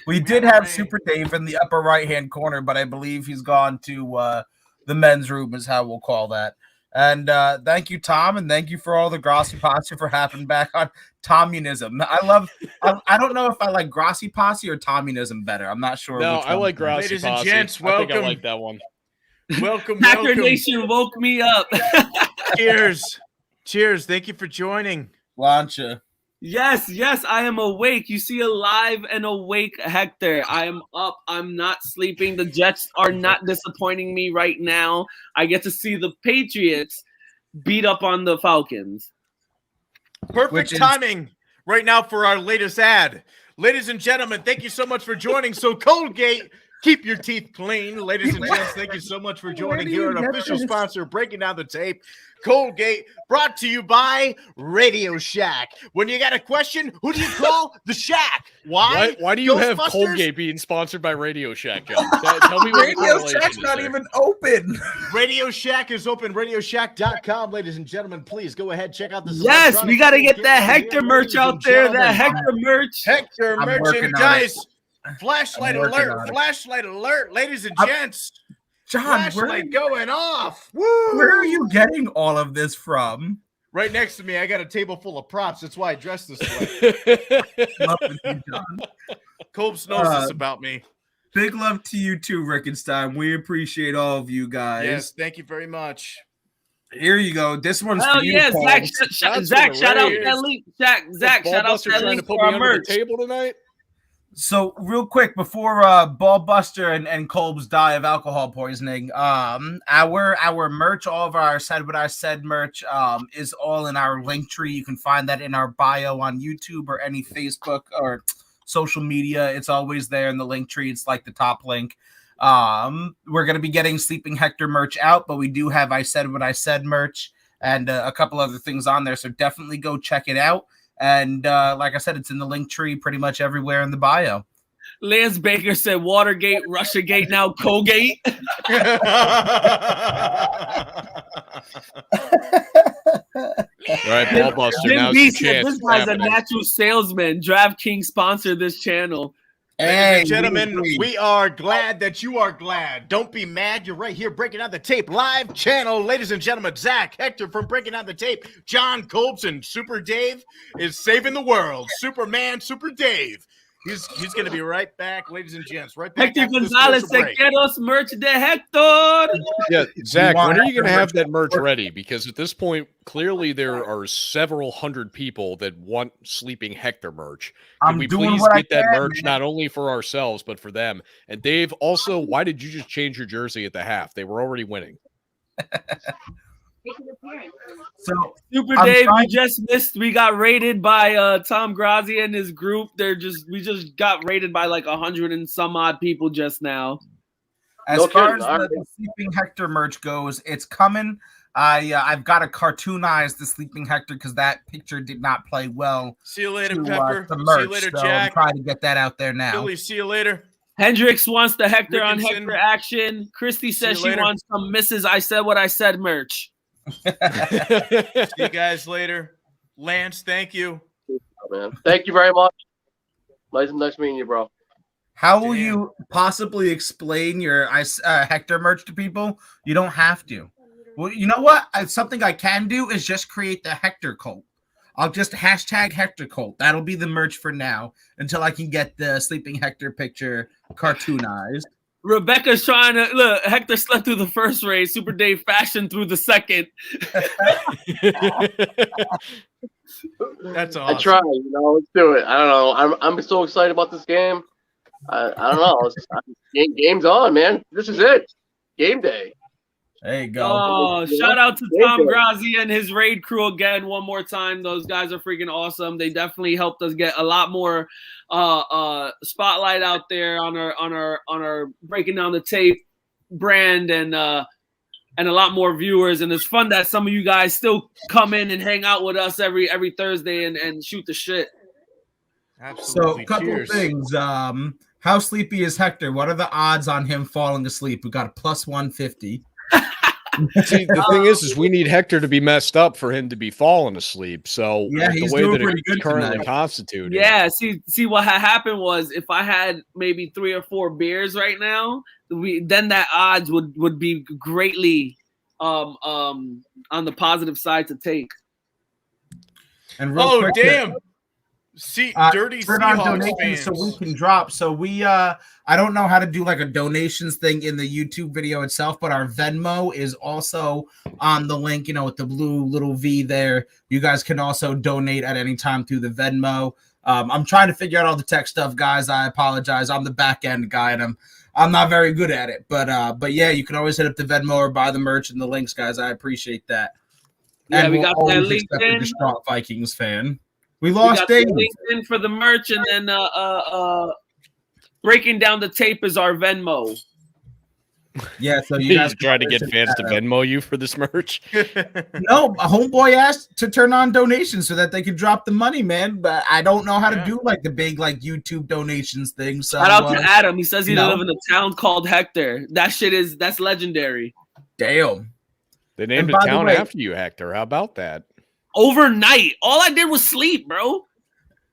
We did have Super Dave in the upper right-hand corner, but I believe he's gone to the men's room is how we'll call that. And thank you, Tom, and thank you for all the Grassi Posse for having back on Tomunism. I don't know if I like Grassi Posse or Tomunism better. I'm not sure. No, I like Grassi Ladies Posse. And gents, welcome. I think I like that one. Welcome. Hacker Nation woke me up. Cheers. Cheers. Thank you for joining. Lancha. Yes, I am awake. You see alive and awake, Hector. I am up. I'm not sleeping. The Jets are not disappointing me right now. I get to see the Patriots beat up on the Falcons. Perfect timing right now for our latest ad. Ladies and gentlemen, thank you so much for joining. So Colgate, keep your teeth clean. Ladies and gents, thank you so much for joining here, an official sponsor Breaking Down the Tape. Colgate, brought to you by Radio Shack. When you got a question, who do you call? The Shack. Why? Why do you have Colgate being sponsored by Radio Shack, John? Tell me what Radio Shack's not even open. Radio Shack is open. RadioShack.com, ladies and gentlemen. Please go ahead, check out this. Yes, we got to get that Hector merch out there. That Hector merch. Hector merchandise. Flashlight alert. Flashlight alert, ladies and gents. John, flashlight going off. Woo! Where are you getting all of this from? Right next to me, I got a table full of props. That's why I dress this way. Love you, John. Cobes knows this about me. Big love to you too, Rickenstein. We appreciate all of you guys. Yes, thank you very much. Here you go. This one's Oh for you, yeah, Paul. Zach, shout out that link. Zach, shout out that trying link to put for me our under merch. the table tonight. So real quick before Ballbuster and Kolb's die of alcohol poisoning, our merch, all of our Said What I Said merch, is all in our link tree. You can find that in our bio on YouTube or any Facebook or social media. It's always there in the link tree. It's like the top link. We're gonna be getting Sleeping Hector merch out, but we do have I Said What I Said merch and a couple other things on there. So definitely go check it out. And like I said, it's in the link tree pretty much everywhere in the bio. Lance Baker said Watergate, Russiagate, now Colgate. All right, Ballbuster. Jim B said this guy's a natural salesman. DraftKings sponsored this channel. Ladies and gentlemen, we are glad that you are glad. Don't be mad. You're right here breaking out the tape live channel. Ladies and gentlemen, Zach, Hector from Breaking Out the Tape. John Colson, Super Dave is saving the world. Superman, Super Dave. He's going to be right back, ladies and gents. Right back. Hector Gonzalez said, "Get us merch de Hector." Yeah, Zach, when are you going to have that merch ready? Because at this point, clearly there are several hundred people that want Sleeping Hector merch. Can we please get that merch not only for ourselves but for them? And Dave, also, why did you just change your jersey at the half? They were already winning. So Super Dave, we just missed. We got raided by Tom Grazia and his group. We just got raided by like 100 and some odd people just now. As far as the Sleeping Hector merch goes, it's coming. I've got to cartoonize the Sleeping Hector because that picture did not play well. See you later, Pepper. Merch, see you later, so Jack. I'm trying to get that out there now. Billy, see you later. Hendrix wants the Hector Rickinson. on Hector action. Christy says she later. wants some Mrs. I Said What I Said merch. See you guys later. Lance, thank you. Man, thank you very much. Nice meeting you, bro. How will you possibly explain your Hector merch to people? You don't have to. Well, you know what? Something I can do is just create the Hector cult. I'll just hashtag Hector cult. That'll be the merch for now until I can get the Sleeping Hector picture cartoonized. Rebecca's trying to look. Hector slept through the first race. Super Dave fashioned through the second. That's awesome. I try, let's do it. I don't know. I'm so excited about this game. I don't know. Game's on, man. This is it. Game day. There you go. Oh, shout out to Tom Grazia and his raid crew again one more time. Those guys are freaking awesome. They definitely helped us get a lot more spotlight out there on our Breaking Down the Tape brand and a lot more viewers. And it's fun that some of you guys still come in and hang out with us every Thursday and shoot the shit. Absolutely. So a couple of things. How sleepy is Hector? What are the odds on him falling asleep? We got a plus 150. See, the thing is we need Hector to be messed up for him to be falling asleep. So yeah, the way that it's currently constituted. Yeah, see what had happened was if I had maybe 3 or 4 beers right now, then that odds would be greatly on the positive side to take. And real quick, damn. See, dirty Seahawks fans. So we can drop. So we I don't know how to do like a donations thing in the YouTube video itself, but our Venmo is also on the link, with the blue little V there. You guys can also donate at any time through the Venmo. I'm trying to figure out all the tech stuff, guys. I apologize. I'm the back end guy and I'm not very good at it. But yeah, you can always hit up the Venmo or buy the merch and the links, guys. I appreciate that. Yeah, and we got that LinkedIn. Distraught Vikings fan. We lost Dave. LinkedIn for the merch, and then Breaking Down the Tape is our Venmo. Yeah, so you guys trying to get fans to Venmo you for this merch. No, a homeboy asked to turn on donations so that they could drop the money, man. But I don't know how to do like the big YouTube donations thing. So shout out to Adam. He says he lives in a town called Hector. That's legendary. Damn. They named a town after you, Hector. How about that? Overnight. All I did was sleep, bro.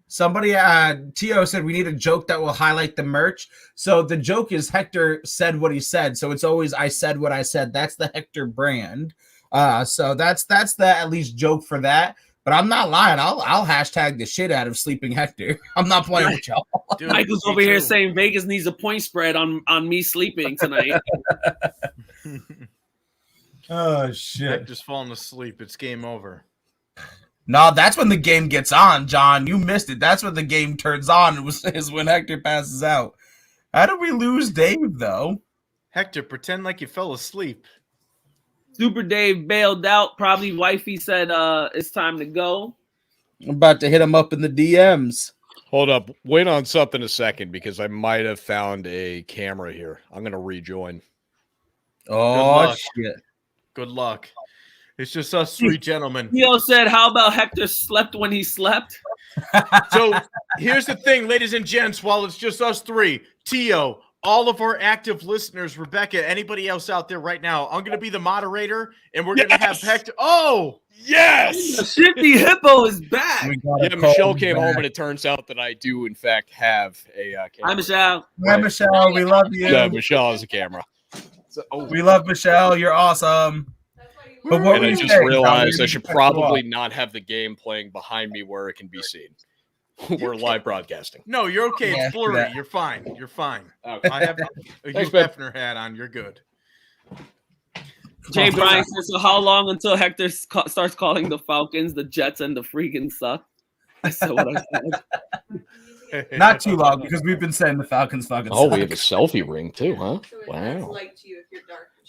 Somebody, Tio said we need a joke that will highlight the merch. So the joke is Hector said what he said. So it's always I said what I said. That's the Hector brand. So that's the at least joke for that. But I'm not lying. I'll hashtag the shit out of Sleeping Hector. I'm not playing with y'all. Dude, Michael's over here saying Vegas needs a point spread on me sleeping tonight. Oh shit! Just falling asleep. It's game over. No, that's when the game gets on, John. You missed it. That's when the game turns on. Is when Hector passes out. How did we lose Dave though? Hector, pretend like you fell asleep. Super Dave bailed out. Probably wifey said it's time to go. I'm about to hit him up in the DMs. Hold up. Wait on something a second because I might have found a camera here. I'm going to rejoin. Oh, shit. Good luck. It's just us three gentlemen. Theo said, how about Hector slept when he slept? So here's the thing, ladies and gents, while it's just us three, Tio, all of our active listeners, Rebecca, anybody else out there right now, I'm going to be the moderator, and we're going to have Hector. Oh! Yes! The shifty hippo is back. Yeah, Michelle came home, and it turns out that I do, in fact, have a camera. Hi, Michelle. Hi, Michelle. We love you. Yeah, Michelle has a camera. We love Michelle. You're awesome. But and I just realized I should probably not have the game playing behind me where it can be seen. We're live broadcasting. No, you're okay. It's blurry. You're fine. You're fine. Okay. I have a Hugh Hefner hat on. You're good. Jay Bryan says, so how long until Hector starts calling the Falcons, the Jets, and the freaking suck? I said what I said. Not too long because we've been saying the Falcons. Oh, suck. we have a selfie ring too, huh? Wow.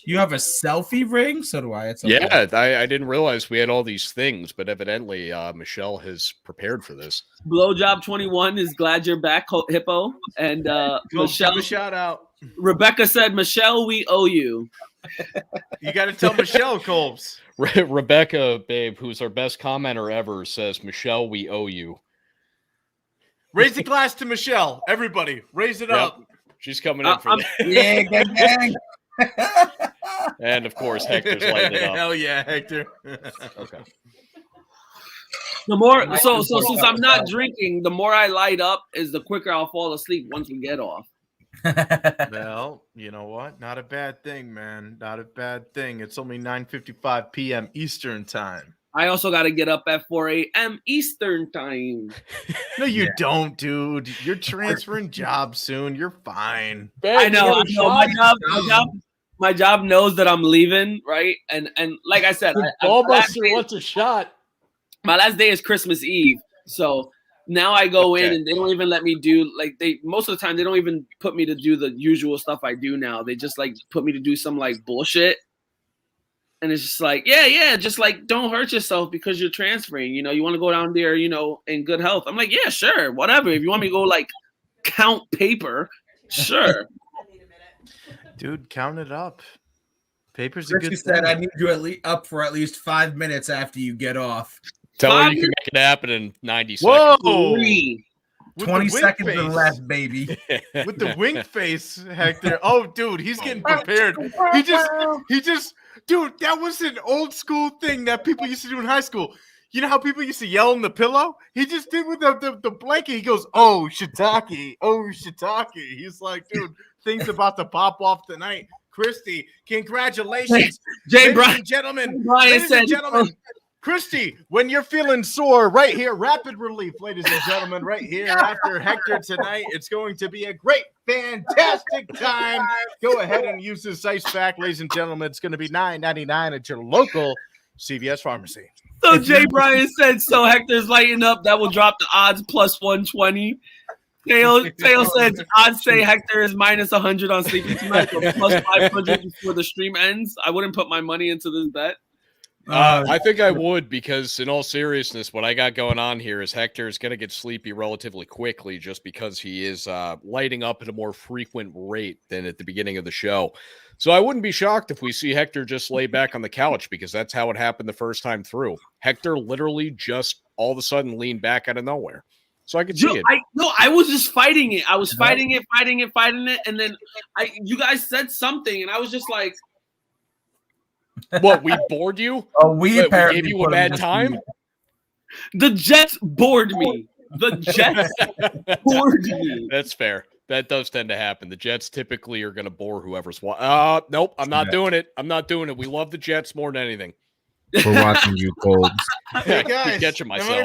You have a selfie ring? So do I. It's okay. Yeah, I didn't realize we had all these things, but evidently Michelle has prepared for this. Blowjob 21 is glad you're back, Hippo. And Michelle, shout out. Rebecca said, Michelle, we owe you. You got to tell Michelle, Colbs. Rebecca, babe, who's our best commenter ever, says, Michelle, we owe you. Raise the glass to Michelle. Everybody, raise it up. She's coming in for that. Yeah, gang. And of course, Hector's lighting it up. Hell yeah, Hector. Okay. The more so since I'm not drinking, the more I light up is the quicker I'll fall asleep once we get off. Well, you know what? Not a bad thing, man. Not a bad thing. It's only 9:55 p.m. Eastern time. I also got to get up at 4 a.m. Eastern time. No, you don't, dude. You're transferring jobs soon. You're fine. I know. My job knows that I'm leaving, right? And like I said, what's a shot? My last day is Christmas Eve, so now I go in and they don't even let me do most of the time they don't even put me to do the usual stuff I do now. They just put me to do some bullshit. And it's just just don't hurt yourself because you're transferring. You want to go down there, in good health. I'm like, yeah, sure, whatever. If you want me to go count paper, sure. Dude, count it up. Paper's a Richie good said, thing. I need you up for at least 5 minutes after you get off. Tell her you can make it happen in 90 seconds. Whoa! 20 seconds and less, baby. With the wink face, Hector. Oh, dude, he's getting prepared. He just, dude, that was an old school thing that people used to do in high school. You know how people used to yell in the pillow? He just did with the blanket. He goes, oh, shiitake. Oh, shiitake. He's like, dude, things about to pop off tonight. Christy, congratulations. Ladies and gentlemen. Christy, when you're feeling sore, right here, rapid relief, ladies and gentlemen, right here after Hector tonight. It's going to be a great, fantastic time. Go ahead and use this ice pack, ladies and gentlemen. It's going to be $9.99 at your local CVS pharmacy. So Jay Bryan said, so Hector's lighting up. That will drop the odds plus 120. Theo said, I'd say Hector is minus 100 on sleeping tonight, but plus 500 before the stream ends. I wouldn't put my money into this bet. I think I would because, in all seriousness, what I got going on here is Hector is going to get sleepy relatively quickly just because he is lighting up at a more frequent rate than at the beginning of the show. So I wouldn't be shocked if we see Hector just lay back on the couch because that's how it happened the first time through. Hector literally just all of a sudden leaned back out of nowhere. So I could see it. I was just fighting it. I was fighting it. And then you guys said something, and I was just like, what, we bored you? Oh, we apparently gave you a bad time? The Jets bored me. The Jets bored me. That's fair. That does tend to happen. The Jets typically are going to bore whoever's watching. Nope, I'm not doing it. We love the Jets more than anything. We're watching you, Colbs. Hey, guys, catching myself. Am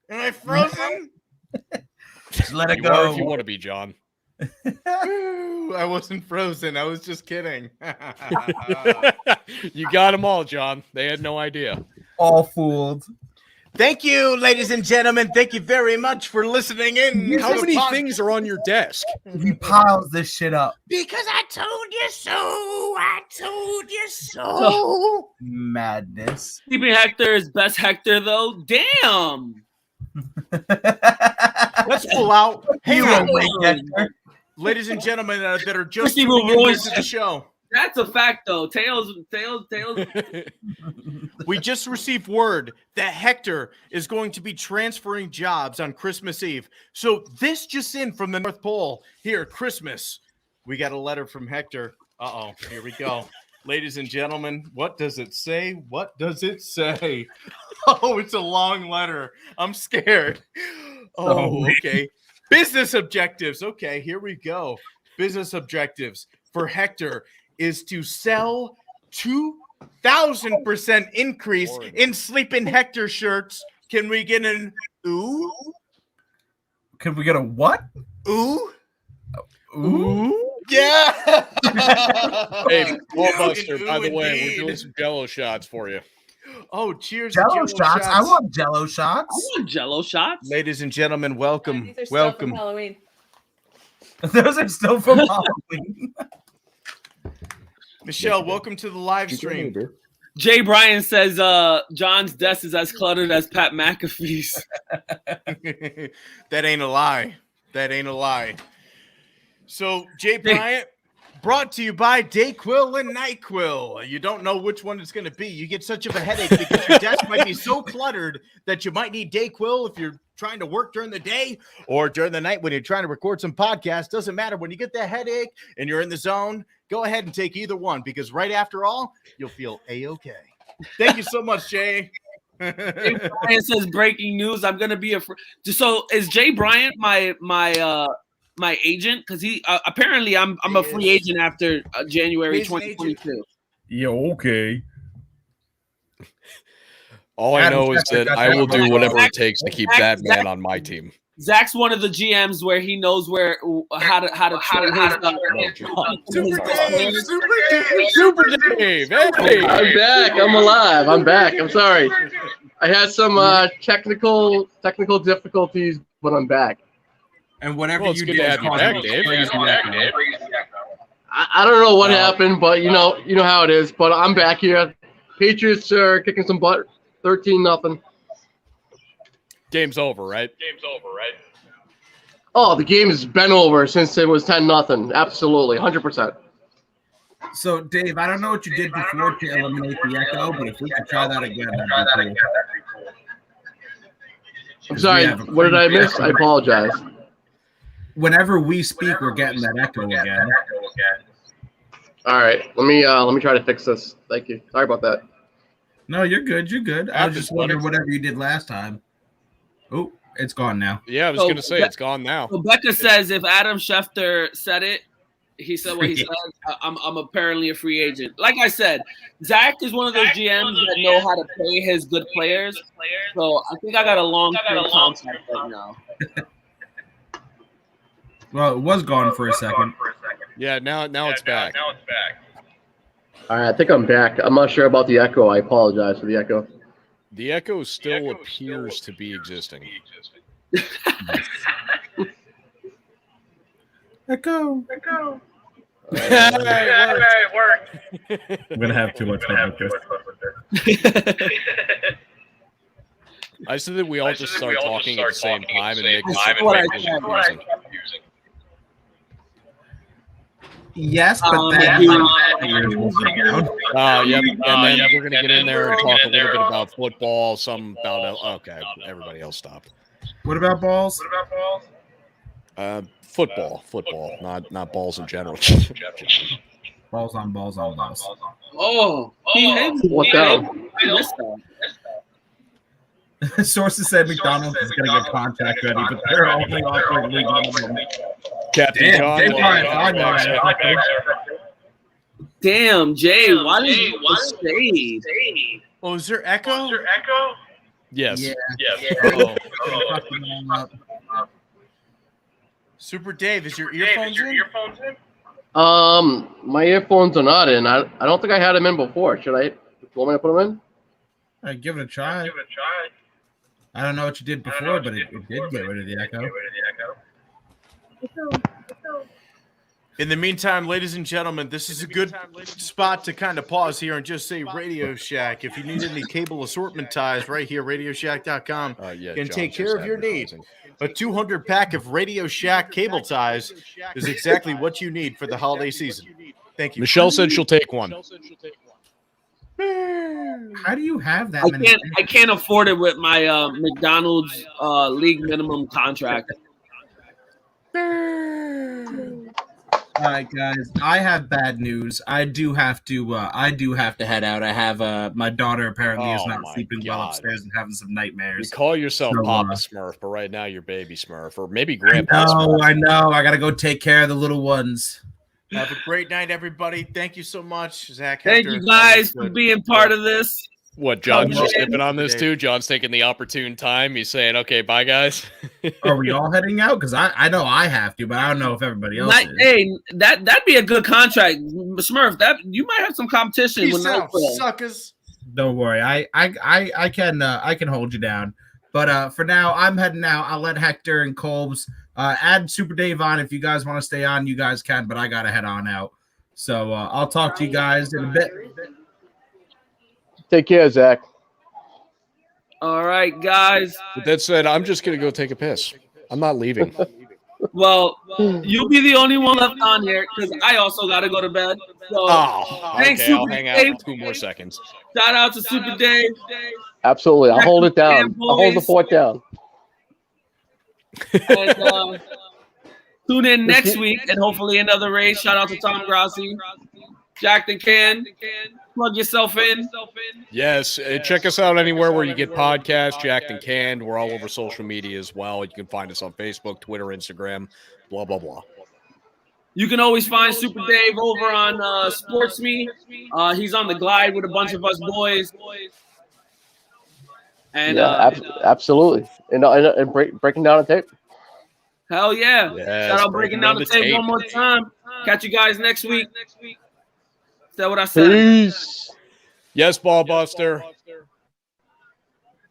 I frozen? Just let it You go. are if you want to be, John. I wasn't frozen. I was just kidding. You got them all, John. They had no idea. All fooled. Thank you, ladies and gentlemen. Thank you very much for listening in. How many things are on your desk? He piles this shit up. Because I told you so. I told you so. Madness. Sleeping Hector is best Hector, though. Damn. Let's pull out. Hey, Hero Wake Hector. ladies and gentlemen that are just People tuning ruin into the show. That's a fact, though. Tails. We just received word that Hector is going to be transferring jobs on Christmas Eve. So this just in from the North Pole. Here, Christmas. We got a letter from Hector. Uh-oh, here we go. Ladies and gentlemen, what does it say? What does it say? Oh, it's a long letter. I'm scared. Oh, okay. Business objectives. Okay, here we go. Business objectives for Hector is to sell 2,000% increase in Sleeping Hector shirts. Can we get an ooh? Can we get a what? Ooh? Ooh. Yeah. Hey, Buster, by the Ooh, way, indeed. we're doing some Jello shots for you. Oh, cheers. to Jello shots. I want Jello I shots. want Jello shots. Ladies and gentlemen, welcome. These are still Welcome. from Halloween. Those are still from Halloween. Michelle, welcome to the live stream. Jay Bryan says John's desk is as cluttered as Pat McAfee's. That ain't a lie. That ain't a lie. So, Jay Bryant, brought to you by Dayquil and NyQuil. You don't know which one it's going to be. You get such of a headache because your desk might be so cluttered that you might need Dayquil if you're trying to work during the day or during the night when you're trying to record some podcasts. Doesn't matter. When you get that headache and you're in the zone, go ahead and take either one because right after all, you'll feel A-okay. Thank you so much, Jay. Jay Bryant says breaking news. I'm gonna be so is Jay Bryant my agent? Because he apparently I'm a free agent after January 2022. Yeah, okay. All I know is that I will do whatever it takes to keep that man Zach- on my team. Zach's one of the GMs where he knows how to Super Dave. Hey. I'm back. I'm alive. I'm back. I'm sorry. I had some technical difficulties, but I'm back. And whatever Well, it's you good did, to have you back, Dave. I don't know what happened, but you know how it is. But I'm back here. Patriots are kicking some butt. 13-0. Game's over, right? Oh, the game has been over since it was 10-0. Absolutely, 100%. So, Dave, I don't know what you did before to eliminate the echo, but if we could try that again, that'd be cool. I'm sorry. What did I miss? I apologize. Whenever we speak, we're getting that echo again. All right, let me try to fix this. Thank you. Sorry about that. No, you're good. You're good. I was just wondering whatever you did last time. Oh, it's gone now. Yeah, I was going to say it's gone now. Becca says if Adam Schefter said it, he said what he said. I'm apparently a free agent. Like I said, Zach is one of those GMs that know how to pay his good players. So I think I got a long-term contract right now. Well, it was gone for a second. Yeah, now it's back. All right, I think I'm back. I'm not sure about the echo. I apologize for the echo. The echo still appears to be existing. Echo. It worked. I'm gonna have too much fun with this. I said that we all just start talking at the same time and make this confusing. Yes, but Yep. And then we're gonna get in there and talk a little bit about football, some about okay. Everybody else stop. What about balls? Football, not balls in general. Balls on balls on balls. Oh, What the? Sources said McDonald's is getting a contract ready, but they're only offering league minimum. Captain John. damn, Jay, why did you shade? Oh, is there echo? Yes. Yeah. Oh. Super Dave, is your earphones in? My earphones are not in. I don't think I had them in before. Should I? You want me to put them in? Give it a try. I don't know what you did before, but it did get rid of the echo. In the meantime, ladies and gentlemen, this is a good spot to kind of pause here and just say Radio Shack. If you need any cable assortment ties, right here, RadioShack.com can take care of your needs. A 200-pack of Radio Shack cable ties is exactly what you need for the holiday season. Thank you. Michelle said she'll take one. How do you have that many? I can't afford it with my McDonald's league minimum contract. All right, guys. I have bad news. I do have to head out. I have my daughter apparently is not sleeping well upstairs and having some nightmares. You call yourself Papa Smurf, but right now you're Baby Smurf, or maybe Grandpa Smurf. I know. I gotta go take care of the little ones. Have a great night, everybody. Thank you so much, Zach. Thank you guys for being part of this. What, John's just dipping on this too? John's taking the opportune time. He's saying, okay, bye, guys. Are we all heading out? Because I know I have to, but I don't know if everybody else is. Hey, that'd be a good contract. Smurf, that you might have some competition. Peace out, suckers. Don't worry. I can hold you down. But for now, I'm heading out. I'll let Hector and Colbs add Super Dave on. If you guys want to stay on, you guys can, but I got to head on out. So I'll talk to you guys in a bit. Take care, Zach. All right, guys. With that said, I'm just going to go take a piss. I'm not leaving. Well, you'll be the only one left on here because I also got to go to bed. So, thanks, okay, Super I'll hang out Dave. for 2 more seconds. Shout out to Super Dave. Absolutely. I'll hold it down. I'll hold the fort down. And, tune in next week and hopefully another race. Shout out to Tom Grassi. Jack the Can. Plug yourself in. Yes. Check us out anywhere where you get podcasts, Jacked and Canned. We're all over social media as well. You can find us on Facebook, Twitter, Instagram, blah, blah, blah. You can always find Super Dave over on Sports Me. He's on the glide with a bunch of us boys. And absolutely. And breaking down a tape. Hell yeah. Yes, Shout out breaking down the tape one more time. Catch you guys next week. Is that what I said? Peace. Yes, Ball Buster.